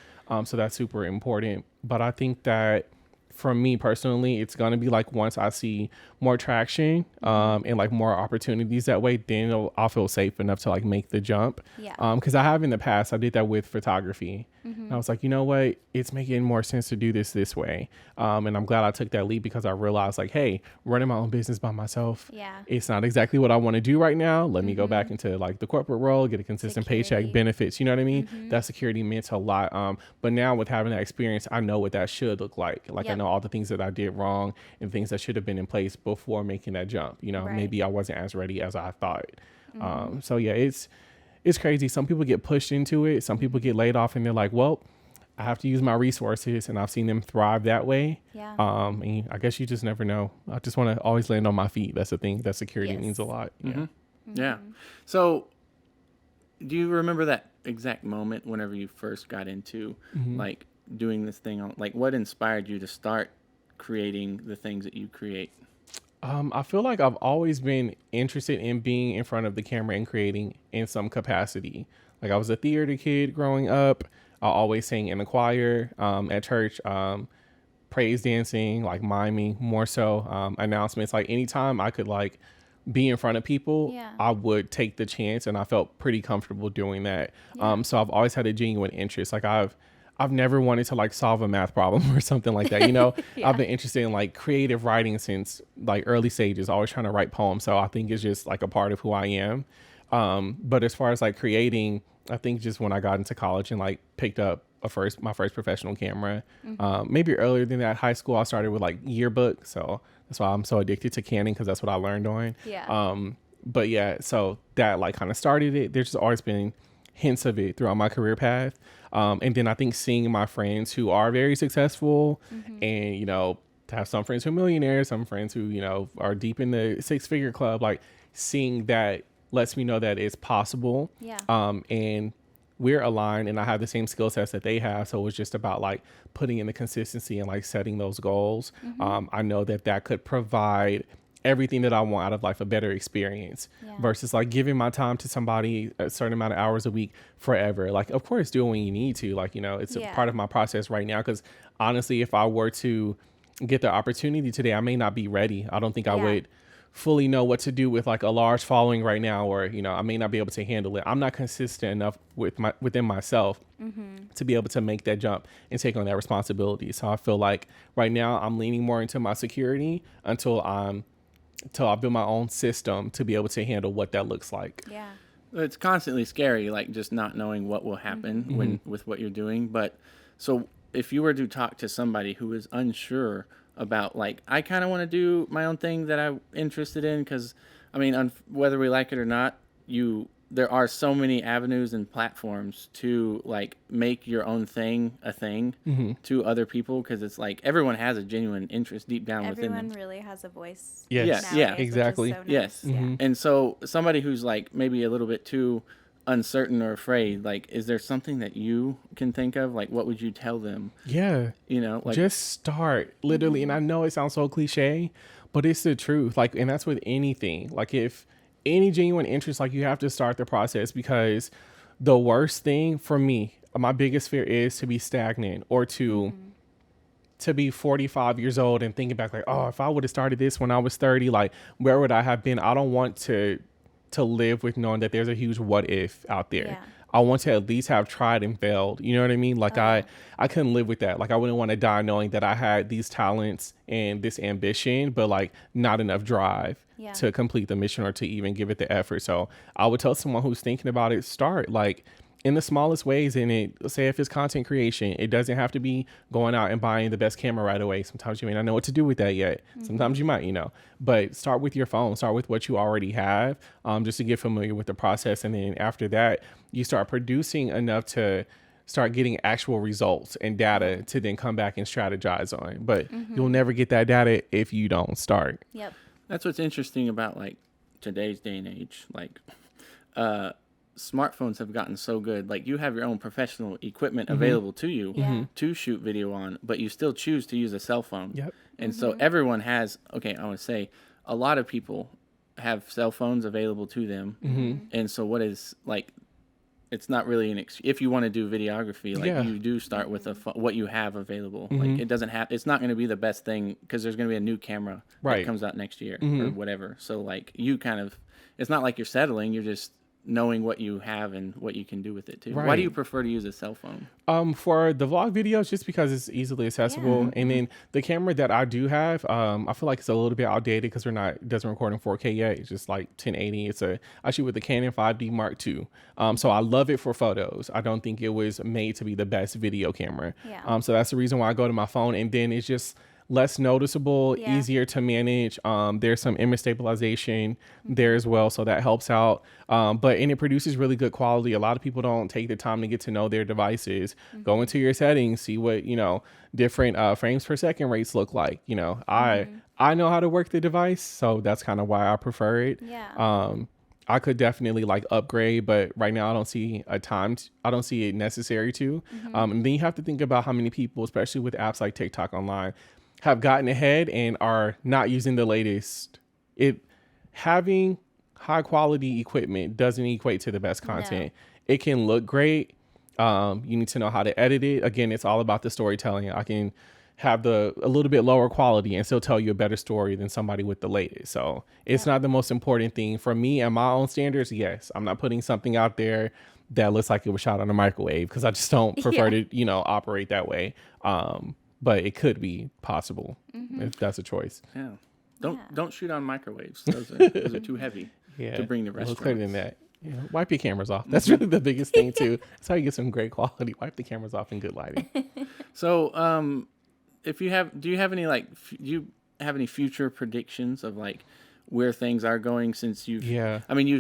So that's super important. But I think that for me personally, it's going to be like once I see more traction and like more opportunities that way, then I'll feel safe enough to like make the jump. Yeah. Because I have in the past, I did that with photography. And I was like, you know what? It's making more sense to do this way. And I'm glad I took that leap because I realized like, hey, running my own business by myself, it's not exactly what I want to do right now. Let me go back into like the corporate role, get a consistent paycheck, benefits. You know what I mean? That security meant a lot. But now with having that experience, I know what that should look like. Like I know all the things that I did wrong and things that should have been in place before making that jump. You know, maybe I wasn't as ready as I thought. So yeah, it's crazy. Some people get pushed into it. Some people get laid off and they're like, well, I have to use my resources, and I've seen them thrive that way. Yeah. And I guess you just never know. I just want to always land on my feet. That's the thing. That security means a lot. Yeah. So do you remember that exact moment whenever you first got into like doing this thing on, like what inspired you to start creating the things that you create? I feel like I've always been interested in being in front of the camera and creating in some capacity. Like I was a theater kid growing up. I always sang in the choir at church, praise dancing, like miming, more so announcements. Like anytime I could like be in front of people, I would take the chance, and I felt pretty comfortable doing that. So I've always had a genuine interest. Like I've never wanted to like solve a math problem or something like that. You know, I've been interested in like creative writing since like early stages, always trying to write poems. So I think it's just like a part of who I am. But as far as like creating, I think just when I got into college and like picked up my first professional camera, maybe earlier than that, high school, I started with like yearbook. So that's why I'm so addicted to canning, because that's what I learned on. But yeah, so that like kind of started it. There's just always been hints of it throughout my career path. And then I think seeing my friends who are very successful and, you know, to have some friends who are millionaires, some friends who, you know, are deep in the 6-figure club, like seeing that lets me know that it's possible. And we're aligned and I have the same skill sets that they have. So it was just about like putting in the consistency and like setting those goals. I know that could provide everything that I want out of life, a better experience versus like giving my time to somebody a certain amount of hours a week forever. Like, of course, do it when you need to, like, you know, it's a part of my process right now. Cause honestly, if I were to get the opportunity today, I may not be ready. I don't think I would fully know what to do with like a large following right now, or, you know, I may not be able to handle it. I'm not consistent enough within myself to be able to make that jump and take on that responsibility. So I feel like right now I'm leaning more into my security until I build my own system to be able to handle what that looks like. It's constantly scary, like just not knowing what will happen with what you're doing. But so if you were to talk to somebody who is unsure about, like, I kind of want to do my own thing that I'm interested in, because I mean, whether we like it or not, there are so many avenues and platforms to like make your own thing a thing to other people, because it's like everyone has a genuine interest deep down within them. Everyone really has a voice. Exactly. So nice. And so somebody who's like maybe a little bit too uncertain or afraid, like, is there something that you can think of? Like, what would you tell them? You know, like, just start, literally. And I know it sounds so cliche, but it's the truth. Like, and that's with anything. Like, if any genuine interest, like, you have to start the process, because the worst thing for me, my biggest fear is to be stagnant, or to be 45 years old and thinking back like, oh, if I would have started this when I was 30, like, where would I have been? I don't want to live with knowing that there's a huge what if out there. I want to at least have tried and failed. You know what I mean? Like, I couldn't live with that. Like, I wouldn't want to die knowing that I had these talents and this ambition, but like not enough drive to complete the mission or to even give it the effort. So I would tell someone who's thinking about it, start like in the smallest ways. And say if it's content creation, it doesn't have to be going out and buying the best camera right away. Sometimes you may not know what to do with that yet. Sometimes you might, you know, but start with your phone, start with what you already have, just to get familiar with the process. And then after that, you start producing enough to start getting actual results and data to then come back and strategize on. But you'll never get that data if you don't start. That's what's interesting about like today's day and age. Like, smartphones have gotten so good. Like, you have your own professional equipment available to you to shoot video on, but you still choose to use a cell phone. And so everyone has, I want to say a lot of people have cell phones available to them. And so what is like, it's not really if you want to do videography, like Yeah. you do start with what you have available. Mm-hmm. Like it doesn't have, it's not going to be the best thing because there's going to be a new camera Right. that comes out next year Mm-hmm. or whatever. So like you kind of, it's not like you're settling, you're just knowing what you have and what you can do with it too. Right. Why do you prefer to use a cell phone? For the vlog videos, just because it's easily accessible, and then the camera that I do have, I feel like it's a little bit outdated because it doesn't record in 4K yet. It's just like 1080. I shoot with the Canon 5D Mark II. So I love it for photos. I don't think it was made to be the best video camera. Yeah. So that's the reason why I go to my phone, and then it's just less noticeable, easier to manage. There's some image stabilization there as well, so that helps out. And it produces really good quality. A lot of people don't take the time to get to know their devices. Go into your settings, see what different frames per second rates look like. I know how to work the device, so that's kind of why I prefer it. Yeah. I could definitely like upgrade, but right now I don't see I don't see it necessary to. And then you have to think about how many people, especially with apps like TikTok online, have gotten ahead and are not using the latest. Having high quality equipment doesn't equate to the best content. No. It can look great. You need to know how to edit it. Again, it's all about the storytelling. I can have a little bit lower quality and still tell you a better story than somebody with the latest. So it's not the most important thing for me and my own standards. Yes, I'm not putting something out there that looks like it was shot on a microwave because I just don't prefer to, operate that way. But it could be possible if that's a choice. Yeah. Don't shoot on microwaves. Those are too heavy to bring to restaurants. Clearer than that. Wipe your cameras off. That's really the biggest thing too. That's how you get some great quality. Wipe the cameras off in good lighting. So, do you have any future predictions of like where things are going since you've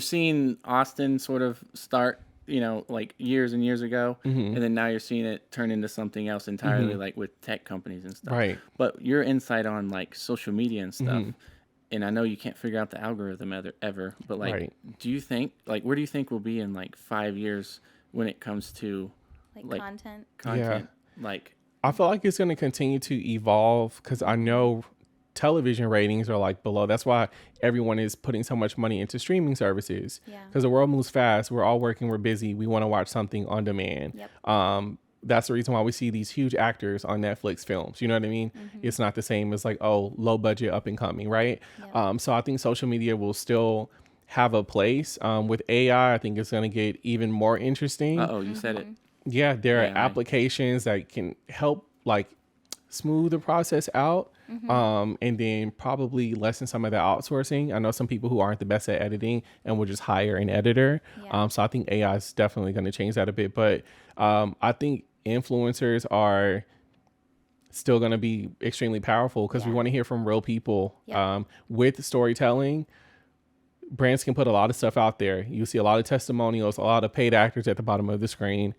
seen Austin sort of start, like years and years ago, and then now you're seeing it turn into something else entirely, like with tech companies and stuff. Right. But your insight on like social media and stuff, and I know you can't figure out the algorithm ever, but like, do you think where do you think we'll be in like 5 years when it comes to like content? Yeah. Like, I feel like it's going to continue to evolve because I know television ratings are like below. That's why everyone is putting so much money into streaming services because the world moves fast. We're all working. We're busy. We want to watch something on demand. Yep. That's the reason why we see these huge actors on Netflix films. You know what I mean? It's not the same as like, low budget up and coming, right? Yep. So I think social media will still have a place. With AI, I think it's going to get even more interesting. You said it. Yeah, there are applications that can help like smooth the process out, and then probably lessen some of the outsourcing. I know some people who aren't the best at editing and will just hire an editor. So I think AI is definitely going to change that a bit. But I think influencers are still going to be extremely powerful because we want to hear from real people. With storytelling, brands can put a lot of stuff out there. You see a lot of testimonials, a lot of paid actors at the bottom of the screen.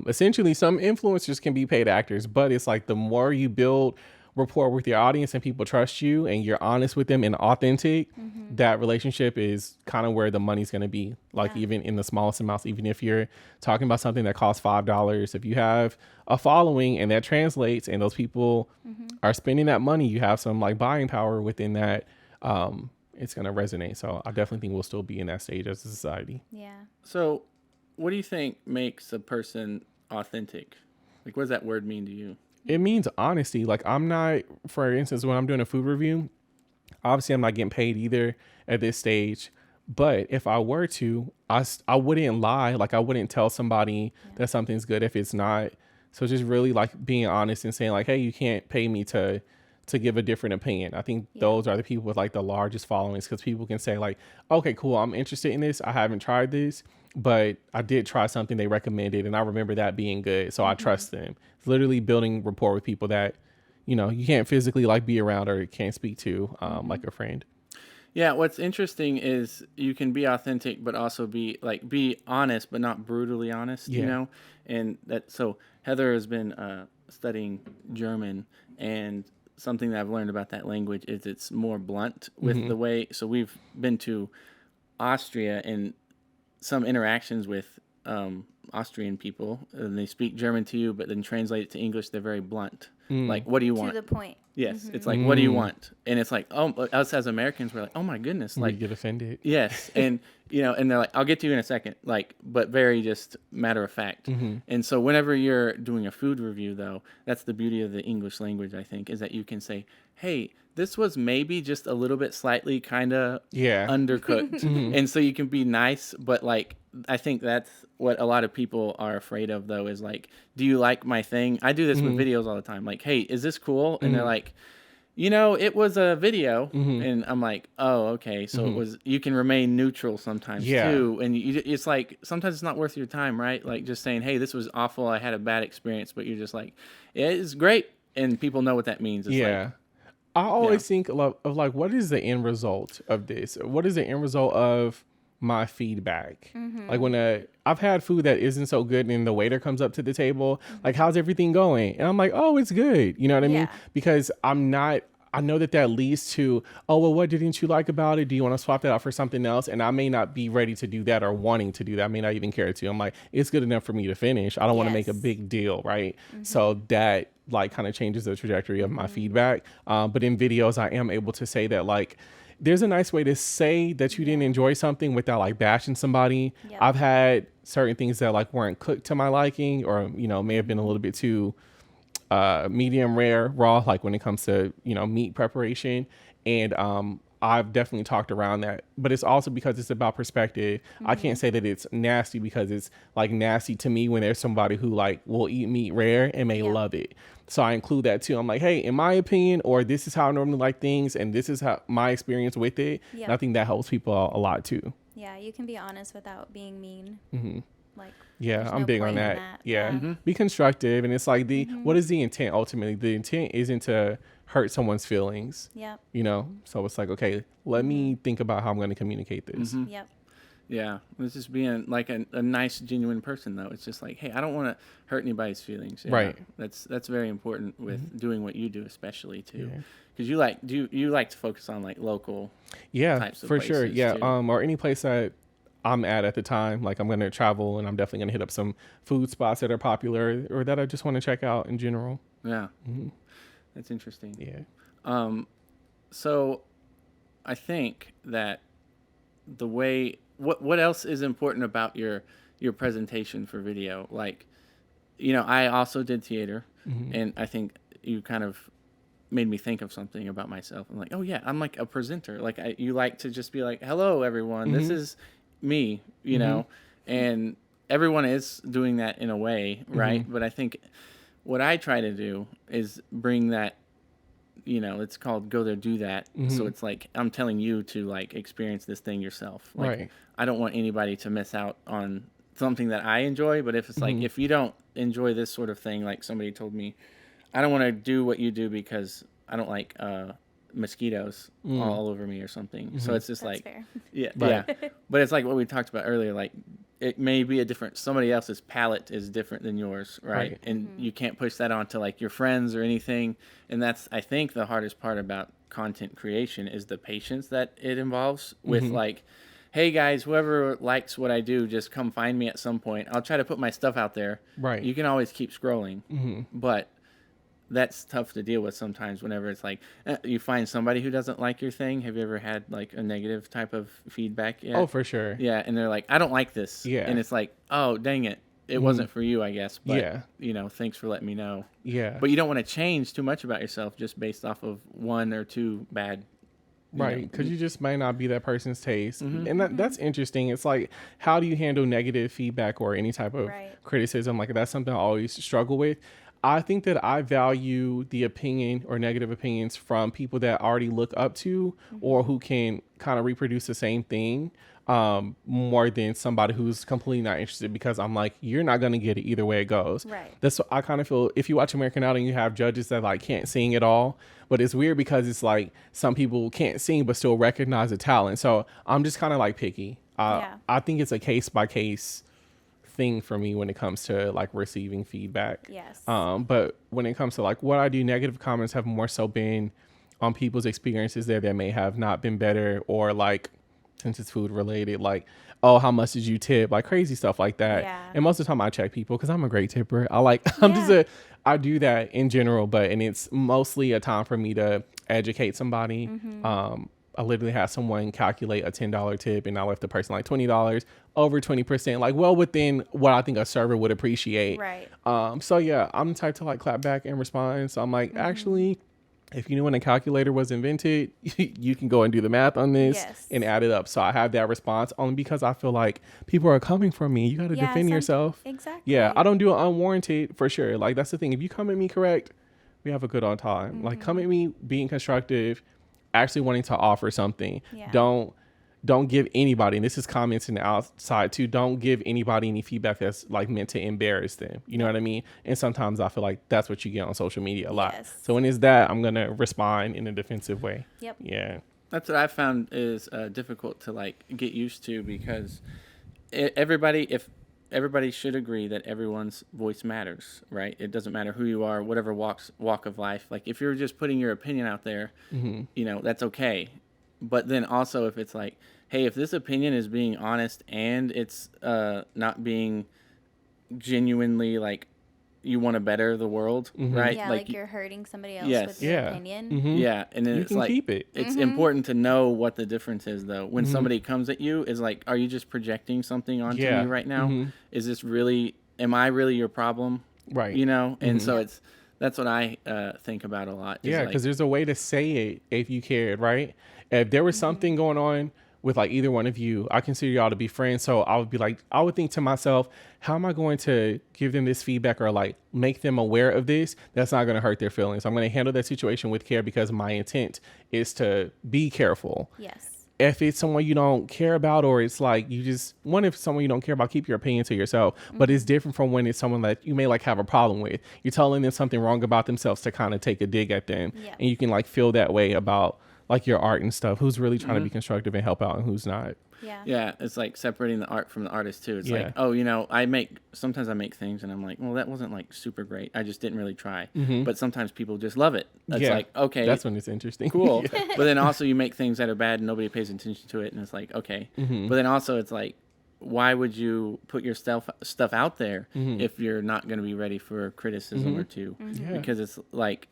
Essentially, some influencers can be paid actors, but it's like the more you build rapport with your audience and people trust you and you're honest with them and authentic, that relationship is kind of where the money's going to be. Like even in the smallest amounts, even if you're talking about something that costs $5, if you have a following and that translates and those people are spending that money, you have some like buying power within that. It's going to resonate. So I definitely think we'll still be in that stage as a society. Yeah. So what do you think makes a person authentic? Like, what does that word mean to you? It means honesty. Like I'm not, for instance, when I'm doing a food review, obviously I'm not getting paid either at this stage. But if I were to, I wouldn't lie. Like I wouldn't tell somebody that something's good if it's not. So just really like being honest and saying like, hey, you can't pay me to give a different opinion. I think those are the people with like the largest followings because people can say like, okay, cool, I'm interested in this. I haven't tried this, but I did try something they recommended and I remember that being good. So I trust them. It's literally building rapport with people that, you can't physically like be around or can't speak to like a friend. Yeah. What's interesting is you can be authentic, but also be honest, but not brutally honest, and so Heather has been studying German, and something that I've learned about that language is it's more blunt with the way. So we've been to Austria and some interactions with Austrian people, and they speak German to you, but then translate it to English. They're very blunt. Like, what do you want? To the point. Yes, it's like, what do you want? And it's like, oh, us as Americans, we're like, oh my goodness, We like, get offended. yes, and and they're like, I'll get to you in a second, like, but very just matter of fact. And so whenever you're doing a food review, though, that's the beauty of the English language, I think, is that you can say, hey, this was maybe just a little bit slightly kind of undercooked, and so you can be nice, but like, I think that's what a lot of people are afraid of, though, is like, do you like my thing? I do this with videos all the time. Like, hey, is this cool? And they're like, it was a video. And I'm like, oh, okay. So it was, you can remain neutral sometimes too. And it's like, sometimes it's not worth your time, right? Like just saying, hey, this was awful. I had a bad experience, but you're just like, it's great. And people know what that means. It's like, I always think of like, what is the end result of this? What is the end result of my feedback? Like when I've had food that isn't so good and the waiter comes up to the table, like, how's everything going? And I'm like, oh, it's good. You know what I mean? Because I know that leads to, oh, well, what didn't you like about it? Do you want to swap that out for something else? And I may not be ready to do that or wanting to do that. I may not even care to. I'm like, it's good enough for me to finish. I don't want to make a big deal, right? So that like kind of changes the trajectory of my feedback. But in videos, I am able to say that, like, there's a nice way to say that you didn't enjoy something without like bashing somebody. I've had certain things that like weren't cooked to my liking, or, may have been a little bit too medium rare, raw, like when it comes to, meat preparation. And I've definitely talked around that, but it's also because it's about perspective. I can't say that it's nasty because it's like nasty to me when there's somebody who like will eat meat rare and may love it. So I include that too. I'm like, hey, in my opinion, or this is how I normally like things, and this is how my experience with it. And I think that helps people a lot too. Yeah, you can be honest without being mean. Like, I'm big on that. Be constructive, and it's like what is the intent ultimately? The intent isn't to hurt someone's feelings. So it's like, okay, let me think about how I'm going to communicate this. Yeah, it's just being like a nice, genuine person, though. It's just like, hey, I don't want to hurt anybody's feelings. Right. That's very important with doing what you do, especially too, because you like to focus on like local. Types of for sure. too. Or any place that I'm at the time. Like, I'm going to travel, and I'm definitely going to hit up some food spots that are popular or that I just want to check out in general. Yeah. That's interesting. Yeah. So I think that the way, what else is important about your presentation for video? Like, I also did theater, and I think you kind of made me think of something about myself. I'm like, oh yeah, I'm like a presenter. Like, you like to just be like, hello everyone, this is me, and everyone is doing that in a way, right? But I think what I try to do is bring that, it's called go there, do that. So it's like, I'm telling you to like experience this thing yourself. Like, Right. I don't want anybody to miss out on something that I enjoy, but if it's like, if you don't enjoy this sort of thing, like somebody told me, I don't want to do what you do because I don't like mosquitoes all over me or something. So it's just That's like, fair. yeah, Right. yeah. But it's like what we talked about earlier, like it may be somebody else's palate is different than yours, right? And you can't push that onto like your friends or anything. And that's, I think, the hardest part about content creation is the patience that it involves with like, hey guys, whoever likes what I do, just come find me at some point. I'll try to put my stuff out there. Right. You can always keep scrolling, but that's tough to deal with sometimes whenever it's like you find somebody who doesn't like your thing. Have you ever had like a negative type of feedback yet? Oh, for sure. Yeah, and they're like, I don't like this. Yeah. And it's like, oh, dang it. It wasn't for you, I guess. But, Yeah. Thanks for letting me know. Yeah. But you don't want to change too much about yourself just based off of one or two bad. Right, because you just might not be that person's taste. And that's interesting. It's like, how do you handle negative feedback or any type of criticism? Like, that's something I always struggle with. I think that I value the opinion or negative opinions from people that I already look up to or who can kind of reproduce the same thing more than somebody who's completely not interested, because I'm like, you're not going to get it either way it goes. Right. That's what I kind of feel. If you watch American Idol and you have judges that like can't sing at all, but it's weird because it's like some people can't sing but still recognize the talent. So I'm just kind of like picky. I think it's a case by case thing for me when it comes to like receiving feedback. Yes. But when it comes to like what I do, negative comments have more so been on people's experiences there that may have not been better, or like since it's food related, like, oh, how much did you tip? Like crazy stuff like that. Yeah. And most of the time I check people because I'm a great tipper. I do that in general, and it's mostly a time for me to educate somebody. I literally had someone calculate a $10 tip and I left the person like $20, over 20%, like well within what I think a server would appreciate. Right. So yeah, I'm the type to like clap back and respond. So I'm like, actually, if you knew when a calculator was invented, you can go and do the math on this and add it up. So I have that response only because I feel like people are coming for me. You got to defend yourself. Exactly. Yeah, I don't do it unwarranted for sure. Like that's the thing. If you come at me correct, we have a good on time. Like come at me being constructive, actually wanting to offer something. Don't give anybody, and this is comments in the outside too, don't give anybody any feedback that's like meant to embarrass them. You know what I mean? And sometimes I feel like that's what you get on social media a lot. So when it's that, I'm going to respond in a defensive way. Yep. Yeah. That's what I found is difficult to like get used to, because everybody should agree that everyone's voice matters, right? It doesn't matter who you are, whatever walk of life. Like if you're just putting your opinion out there, you know, that's okay. But then also if it's like, hey, if this opinion is being honest and it's not being genuinely like you want to better the world, right? Yeah, like you're hurting somebody else with your opinion. Yeah, and then you it's can like keep it. It's important to know what the difference is, though. When somebody comes at you, is like, are you just projecting something onto me right now? Is this really? Am I really your problem? Right. You know, and so that's what I think about a lot. Yeah, because there's a way to say it if you cared, right? If there was something going on with like either one of you, I consider y'all to be friends. So I would be like, I would think to myself, how am I going to give them this feedback or like make them aware of this? That's not going to hurt their feelings. I'm going to handle that situation with care because my intent is to be careful. Yes. If it's someone you don't care about, or it's like if someone you don't care about, keep your opinion to yourself. But it's different from when it's someone that you may like have a problem with. You're telling them something wrong about themselves to kind of take a dig at them. Yep. And you can like feel that way about like your art and stuff. Who's really trying to be constructive and help out and who's not. Yeah, it's like separating the art from the artist too. It's like, oh, you know, sometimes I make things and I'm like, well, that wasn't like super great. I just didn't really try. But sometimes people just love it. It's like, okay, that's when it's interesting. Cool. But then also you make things that are bad and nobody pays attention to it, and it's like, okay. But then also it's like, why would you put your stuff out there if you're not going to be ready for criticism or two? Because it's like,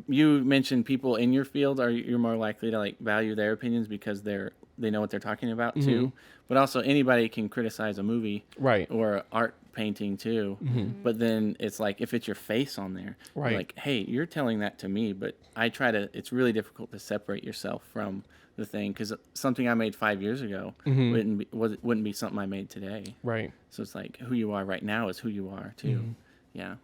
you mentioned people in your field you're more likely to like value their opinions because they know what they're talking about too. But also anybody can criticize a movie, right, or art painting too. But then it's like, if it's your face on there, right, like, hey, you're telling that to me, but it's really difficult to separate yourself from the thing, because something I made 5 years ago wouldn't be something I made today. Right. So it's like, who you are right now is who you are too. Yeah.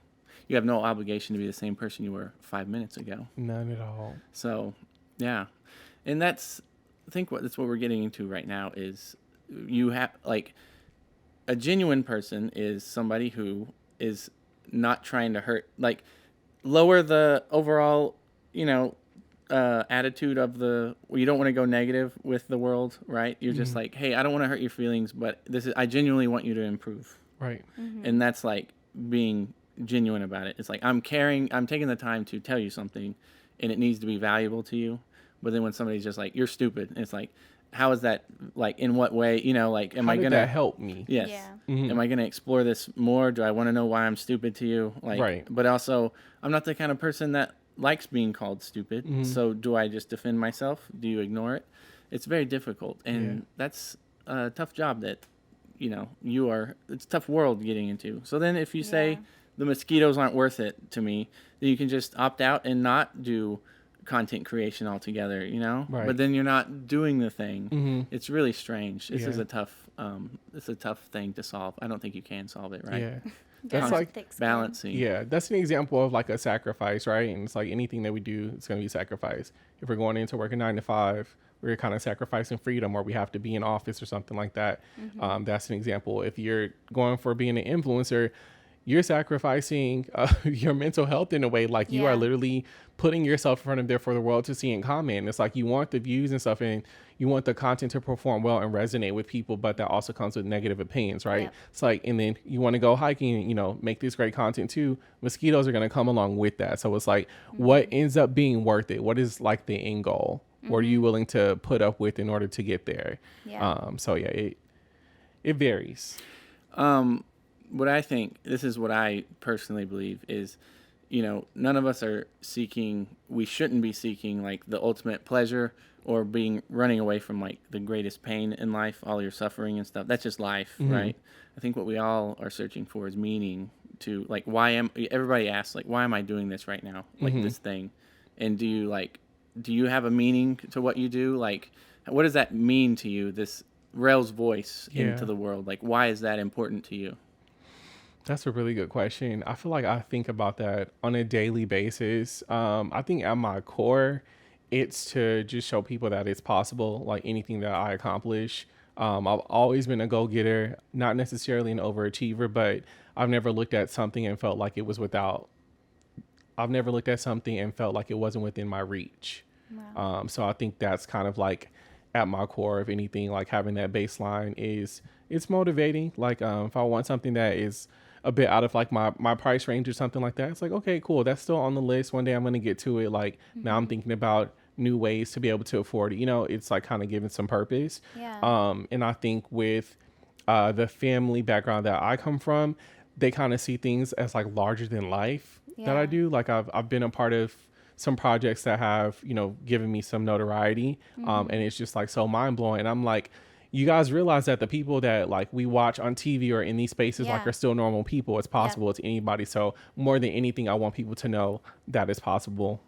You have no obligation to be the same person you were 5 minutes ago. None at all. So, yeah. And that's what we're getting into right now is you have, like, a genuine person is somebody who is not trying to hurt, like, lower the overall, you know, attitude of you don't want to go negative with the world, right? You're just like, hey, I don't want to hurt your feelings, but I genuinely want you to improve. Right. And that's like being genuine about it. It's like, I'm taking the time to tell you something and it needs to be valuable to you. But then when somebody's just like, you're stupid, it's like, how is that, like, in what way, you know, like, am I gonna that help me? Yes. Am I gonna explore this more? Do I want to know why I'm stupid to you? Like, right. But also, I'm not the kind of person that likes being called stupid. So do I just defend myself? Do you ignore it? It's very difficult, and that's a tough job that, you know, it's a tough world getting into. So then if you say the mosquitoes aren't worth it to me, then you can just opt out and not do content creation altogether, you know? Right. But then you're not doing the thing. It's really strange. This is a tough thing to solve. I don't think you can solve it, right? Yeah. That's like balancing. Yeah, that's an example of like a sacrifice, right? And it's like anything that we do, it's going to be a sacrifice. If we're going into working 9 to 5, we're kind of sacrificing freedom, or we have to be in office or something like that. That's an example. If you're going for being an influencer, you're sacrificing your mental health in a way. Like you are literally putting yourself in front of there for the world to see and comment. It's like you want the views and stuff, and you want the content to perform well and resonate with people, but that also comes with negative opinions, right? It's like, and then you want to go hiking and, you know, make this great content too. Mosquitoes are going to come along with that. So it's like, what ends up being worth it? What is like the end goal? What are you willing to put up with in order to get there? Yeah. So yeah, it varies. What I think, this is what I personally believe is, none of us are seeking, we shouldn't be seeking like the ultimate pleasure or running away from like the greatest pain in life, all your suffering and stuff. That's just life, right? I think what we all are searching for is meaning to like, everybody asks like, why am I doing this right now? Like this thing. And do you have a meaning to what you do? Like, what does that mean to you? This Rell's voice into the world. Like, why is that important to you? That's a really good question. I feel like I think about that on a daily basis. I think at my core, it's to just show people that it's possible, like anything that I accomplish. I've always been a go-getter, not necessarily an overachiever, but I've never looked at something and felt like it was I've never looked at something and felt like it wasn't within my reach. Wow. So I think that's kind of like at my core, if anything, like having that baseline it's motivating. Like if I want something that is a bit out of like my price range or something like that, it's like, okay, cool, that's still on the list. One day I'm going to get to it. Like now I'm thinking about new ways to be able to afford it. It's like kind of giving some purpose. Yeah. And I think with the family background that I come from, they kind of see things as like larger than life that I do. Like I've been a part of some projects that have, given me some notoriety. And it's just like so mind blowing. And I'm like, you guys realize that the people that like we watch on TV or in these spaces like are still normal people. It's possible. It's anybody. So more than anything, I want people to know that it's possible.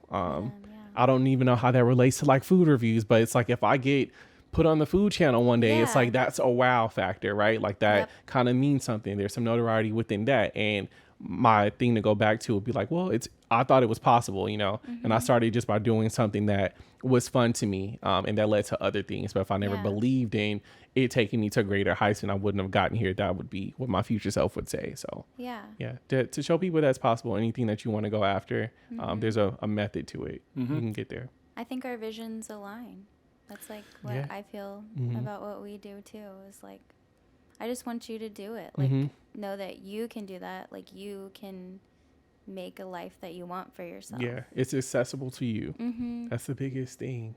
I don't even know how that relates to like food reviews, but it's like if I get put on the food channel one day, it's like that's a wow factor, right? Like that kind of means something. There's some notoriety within that. And my thing to go back to would be like, well, I thought it was possible, and I started just by doing something that was fun to me, and that led to other things. But if I never believed in it taking me to greater heights and I wouldn't have gotten here, that would be what my future self would say. So to show people that's possible, anything that you want to go after, there's a method to it. You can get there. I think our visions align. That's like what I feel about what we do too. Is like, I just want you to do it. Like, know that you can do that. Like, you can make a life that you want for yourself. Yeah, it's accessible to you. That's the biggest thing.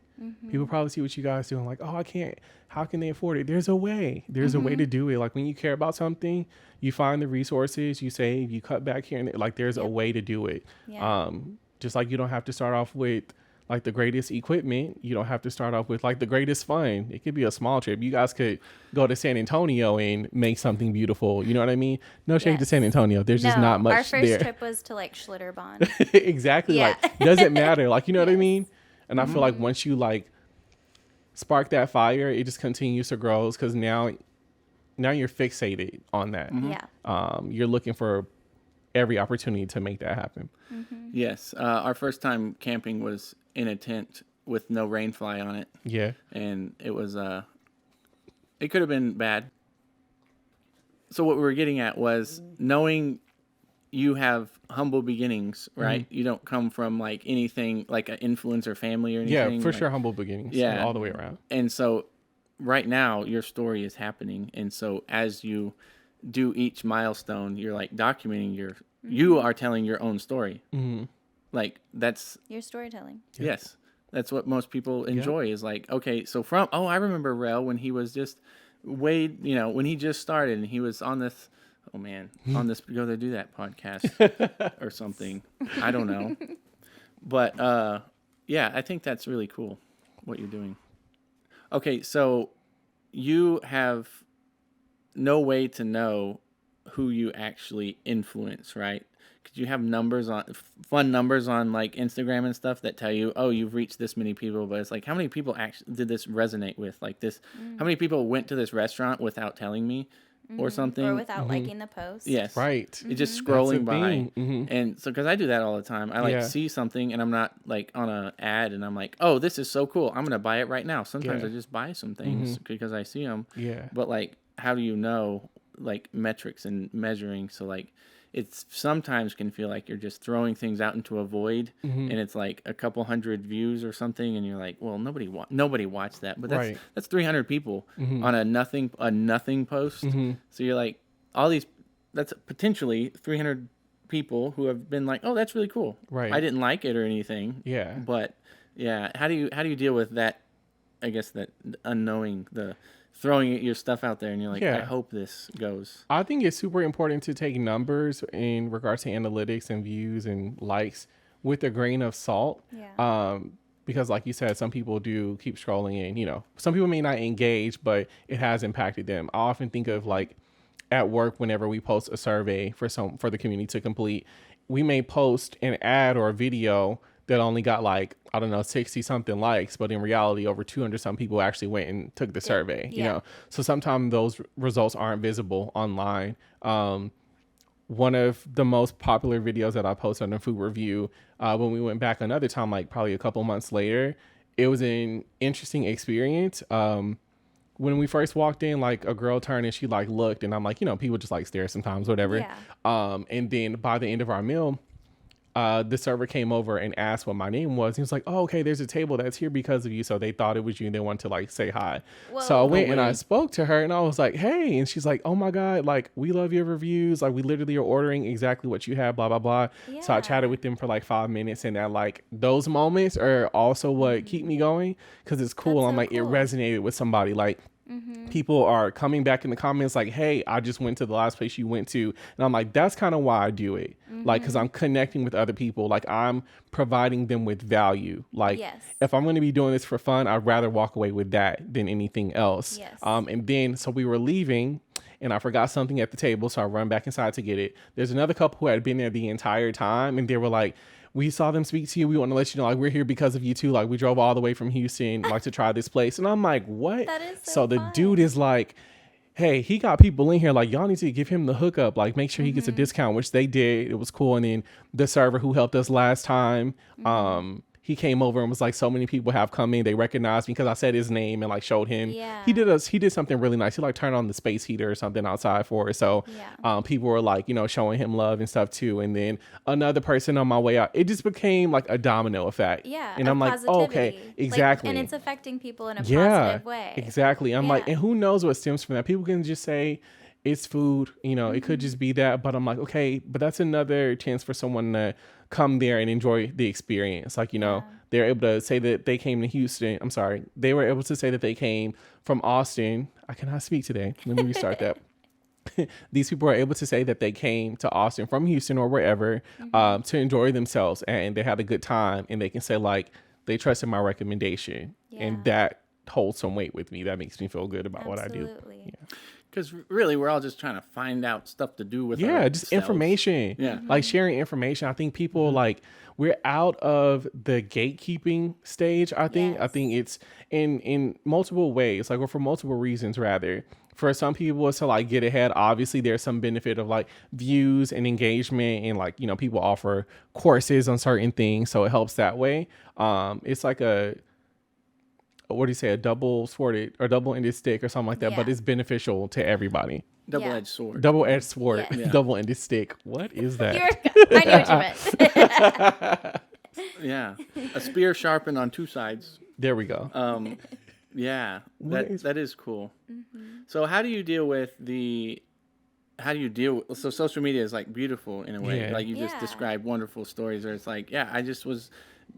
People probably see what you guys do and like, oh, I can't. How can they afford it? There's a way. There's a way to do it. Like when you care about something, you find the resources, you save, you cut back here and there. Like there's a way to do it. Just like you don't have to start off with like the greatest equipment. You don't have to start off with like the greatest fun. It could be a small trip. You guys could go to San Antonio and make something beautiful. You know what I mean? No shade to San Antonio. There's just not much there. Our first trip was to like Schlitterbahn. Exactly. Like, doesn't matter. Like, you know what I mean? And I feel like once you like spark that fire, it just continues to grow because now you're fixated on that. You're looking for every opportunity to make that happen. Yes. Our first time camping was in a tent with no rain fly on it. Yeah. And it was, it could have been bad. So what we were getting at was knowing you have humble beginnings, right? You don't come from like anything like an influencer family or anything. Yeah, for sure. Humble beginnings. Yeah. All the way around. And so right now your story is happening. And so as you do each milestone, you're like documenting you are telling your own story. Like that's your storytelling. Yes. That's what most people enjoy is like, okay, so I remember Rell when he was just when he just started and he was on this, on this Go There Do That podcast or something. I don't know. But I think that's really cool what you're doing. Okay, so you have no way to know who you actually influence, right? Could you have fun numbers on like Instagram and stuff that tell you, oh, you've reached this many people, but it's like, how many people actually did this resonate with? Like this, how many people went to this restaurant without telling me or something? Or without liking the post. Yes. Right. It's just scrolling by. And so, cause I do that all the time. I see something and I'm not like on an ad and I'm like, oh, this is so cool. I'm going to buy it right now. Sometimes I just buy some things because I see them. Yeah. But like, how do you know like metrics and measuring? So like, it's sometimes can feel like you're just throwing things out into a void and it's like a couple hundred views or something. And you're like, well, nobody watched that, but that's 300 people on a nothing post. So you're like that's potentially 300 people who have been like, oh, that's really cool. Right. I didn't like it or anything. Yeah. But yeah, how do you deal with that? I guess that unknowing, the throwing your stuff out there and you're like, I hope this goes. I think it's super important to take numbers in regards to analytics and views and likes with a grain of salt. Yeah. Because like you said, some people do keep scrolling and, you know, some people may not engage, but it has impacted them. I often think of like at work, whenever we post a survey for the community to complete, we may post an ad or a video that only got like, I don't know, 60 something likes, but in reality, over 200 some people actually went and took the survey, you know? So sometimes those results aren't visible online. One of the most popular videos that I posted on the food review, when we went back another time, like probably a couple months later, it was an interesting experience. When we first walked in, like a girl turned and she like looked, and I'm like, you know, people just like stare sometimes, whatever. Yeah. And then by the end of our meal, the server came over and asked what my name was. He was like, oh, okay, there's a table that's here because of you. So they thought it was you and they wanted to like say hi. Whoa. So I went and I spoke to her and I was like, hey, and she's like, oh my God, like we love your reviews. Like we literally are ordering exactly what you have, blah, blah, blah. Yeah. So I chatted with them for like 5 minutes, and that like those moments are also what keep me going, because it's cool. I'm like, cool. It resonated with somebody. Like, people are coming back in the comments like, hey, I just went to the last place you went to. And I'm like, that's kind of why I do it. Like, because I'm connecting with other people. Like, I'm providing them with value. Like, if I'm going to be doing this for fun, I'd rather walk away with that than anything else. And then, so we were leaving, and I forgot something at the table. So I run back inside to get it. There's another couple who had been there the entire time, and they were like, we saw them speak to you. We want to let you know, like, we're here because of you too. Like, we drove all the way from Houston, like, to try this place. And I'm like, what? That is so the fun. dude is like, hey, he got people in here. Like, y'all need to give him the hookup. Like, make sure he gets a discount, which they did. It was cool. And then the server who helped us last time, he came over and was like, so many people have come in. They recognized me because I said his name and like showed him. Yeah. He did something really nice. He like turned on the space heater or something outside for us. So people were like, you know, showing him love and stuff too. And then another person on my way out, it just became like a domino effect. Yeah. And I'm like, oh, okay, exactly. Like, and it's affecting people in a positive way. Exactly. I'm like, and who knows what stems from that? People can just say it's food, you know, it could just be that. But I'm like, okay, but that's another chance for someone to come there and enjoy the experience. Like, you know, they're able to say that they came to Houston. I'm sorry. They were able to say that they came from Austin. I cannot speak today. Let me restart that. These people are able to say that they came to Austin from Houston or wherever to enjoy themselves, and they had a good time, and they can say like they trusted my recommendation, and that holds some weight with me. That makes me feel good about what I do. Because really, we're all just trying to find out stuff to do with ourselves. Just information. Like sharing information. I think people like, we're out of the gatekeeping stage. I think it's in multiple ways, like, or for multiple reasons rather. For some people, it's to like get ahead. Obviously, there's some benefit of like views and engagement, and like, you know, people offer courses on certain things, so it helps that way. It's like a, what do you say, a double-sworded or double-ended stick or something like that, but it's beneficial to everybody. Double-edged sword. Double-edged sword. Double-ended stick. What is that? I knew what you meant. A spear sharpened on two sides. There we go. That is cool. So how do you deal with so social media is like beautiful in a way. Like you just described wonderful stories where it's like, I just was,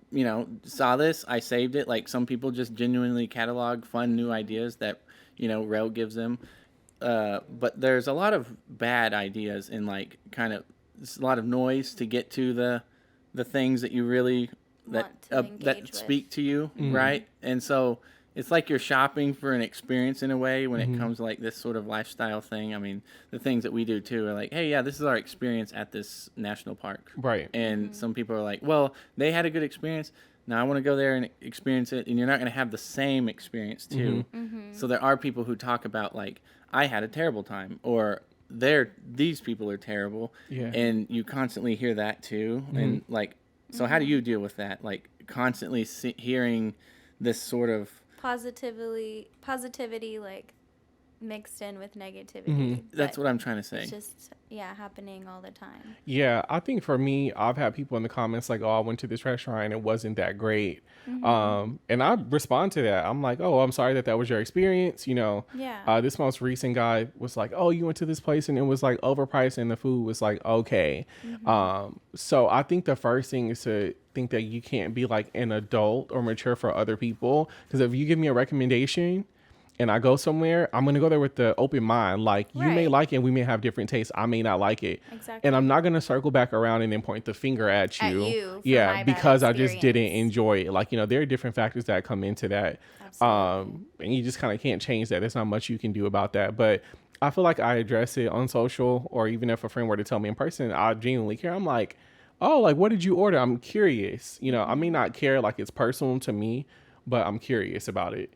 you know, saw this, I saved it. Like some people just genuinely catalog fun new ideas that, you know, Rell gives them. But there's a lot of bad ideas and like kind of a lot of noise to get to the things that you really that speak to you, right? And so it's like you're shopping for an experience in a way when it comes to like this sort of lifestyle thing. I mean, the things that we do too are like, hey, this is our experience at this national park. Right. And some people are like, well, they had a good experience. Now I want to go there and experience it. And you're not going to have the same experience too. So there are people who talk about like, I had a terrible time, or these people are terrible. And you constantly hear that too. And like, so how do you deal with that? Like constantly hearing this sort of positivity, like mixed in with negativity. That's what I'm trying to say. It's just, happening all the time. Yeah, I think for me, I've had people in the comments like, "Oh, I went to this restaurant and it wasn't that great," and I respond to that. I'm like, "Oh, I'm sorry that was your experience." This most recent guy was like, "Oh, you went to this place and it was like overpriced and the food was like okay." So I think the first thing is to think that you can't be like an adult or mature for other people, because if you give me a recommendation and I go somewhere, I'm going to go there with the open mind. Like, you may like it and we may have different tastes. I may not like it. Exactly. And I'm not going to circle back around and then point the finger at you. Yeah, because I just didn't enjoy it. Like, there are different factors that come into that. Absolutely. And you just kind of can't change that. There's not much you can do about that. But I feel like I address it on social, or even if a friend were to tell me in person, I genuinely care. I'm like, oh, like, what did you order? I'm curious. I may not care, like, it's personal to me, but I'm curious about it,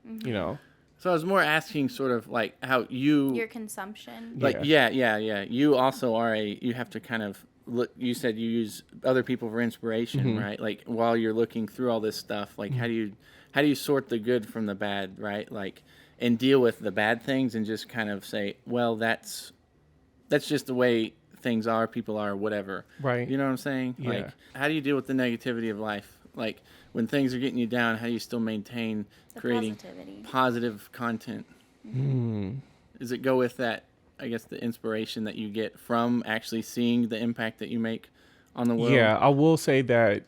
So I was more asking sort of like how your consumption. Like, yeah. You also you have to kind of look, you said you use other people for inspiration, right? Like, while you're looking through all this stuff, like, how do you sort the good from the bad, right? Like, and deal with the bad things and just kind of say, well, that's just the way things are, people are, whatever. Right. You know what I'm saying? Yeah. Like, how do you deal with the negativity of life? Like, when things are getting you down, how do you still maintain creating positive content? Does it go with that, I guess, the inspiration that you get from actually seeing the impact that you make on the world? Yeah, I will say that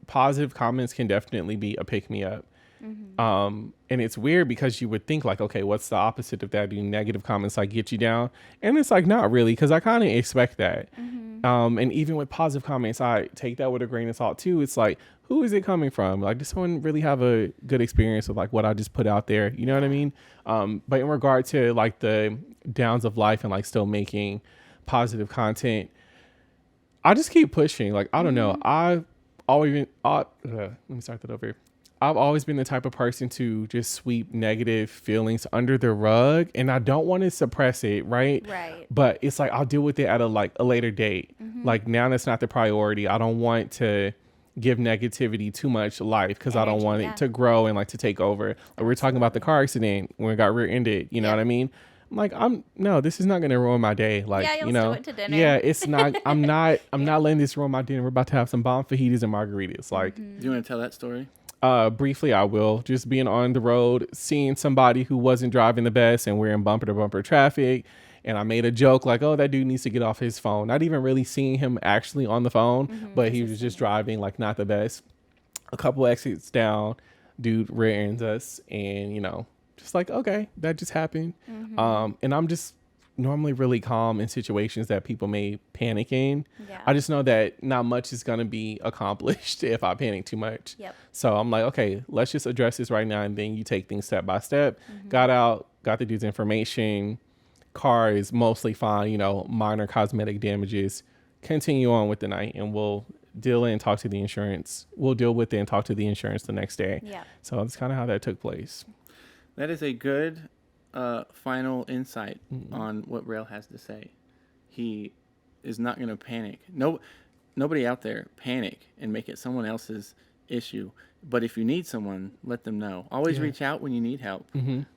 positive comments can definitely be a pick-me-up. And it's weird because you would think like, okay, what's the opposite of that? Do negative comments like get you down? And it's like, not really, because I kind of expect that. And even with positive comments, I take that with a grain of salt too. It's like, who is it coming from? Like, does someone really have a good experience with like what I just put out there? You know what I mean? But in regard to like the downs of life and like still making positive content, I just keep pushing. Like, I don't know. Let me start that over. I've always been the type of person to just sweep negative feelings under the rug, and I don't want to suppress it, right? Right. But it's like, I'll deal with it at a later date. Like, now that's not the priority. I don't want to give negativity too much life, because I don't want it to grow and like to take over. Like, we were talking about the car accident when it got rear-ended, you know what I mean? I'm like, no, this is not going to ruin my day. Like, you'll still went to dinner. Yeah, it's not, I'm not letting this ruin my dinner. We're about to have some bomb fajitas and margaritas. Like, do you want to tell that story? Briefly, I will. Just being on the road, seeing somebody who wasn't driving the best, and we're in bumper to bumper traffic. And I made a joke like, oh, that dude needs to get off his phone. Not even really seeing him actually on the phone, but he was just driving like not the best. A couple exits down, dude rear ends us, and just like, okay, that just happened. And I'm just normally really calm in situations that people may panic in. I just know that not much is going to be accomplished if I panic too much. So I'm like, okay, let's just address this right now, and then you take things step by step. Got out, got the dude's information. Car is mostly fine, minor cosmetic damages. Continue on with the night, and we'll deal with it and talk to the insurance. We'll deal with it and talk to the insurance the next day. So that's kind of how that took place. That is a good final insight on what Rell has to say. He is not going to panic. Nobody out there panic and make it someone else's issue. But if you need someone, let them know. Always reach out when you need help.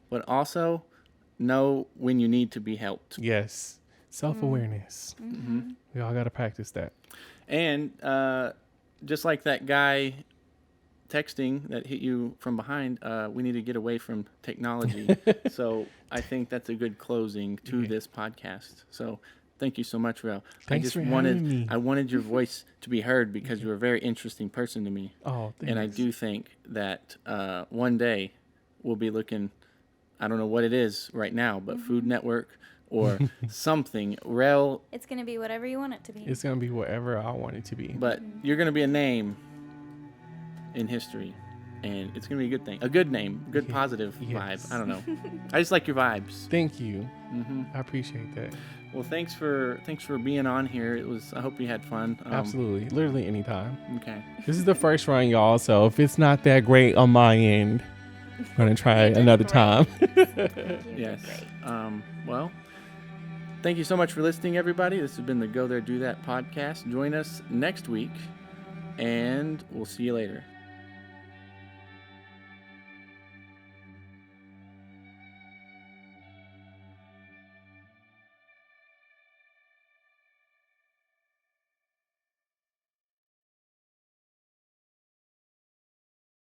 But also know when you need to be helped. Yes. Self-awareness. We all got to practice that. And just like that guy texting that hit you from behind, we need to get away from technology. So I think that's a good closing to this podcast. So thank you so much, Rell. Thanks for having me. I wanted your voice to be heard because you're a very interesting person to me. Oh, thanks. And I do think that one day we'll be looking, I don't know what it is right now, but Food Network or something. Rell. It's going to be whatever you want it to be. It's going to be whatever I want it to be. But you're going to be a name in history, and it's going to be a good thing. A good name, good positive vibe. I don't know. I just like your vibes. Thank you. I appreciate that. Well, thanks for being on here. I hope you had fun. Absolutely. Literally anytime. Okay. This is the first run, y'all, so if it's not that great on my end, I'm going to try another time. Yes. Well, thank you so much for listening, everybody. This has been the Go There Do That podcast. Join us next week, and we'll see you later.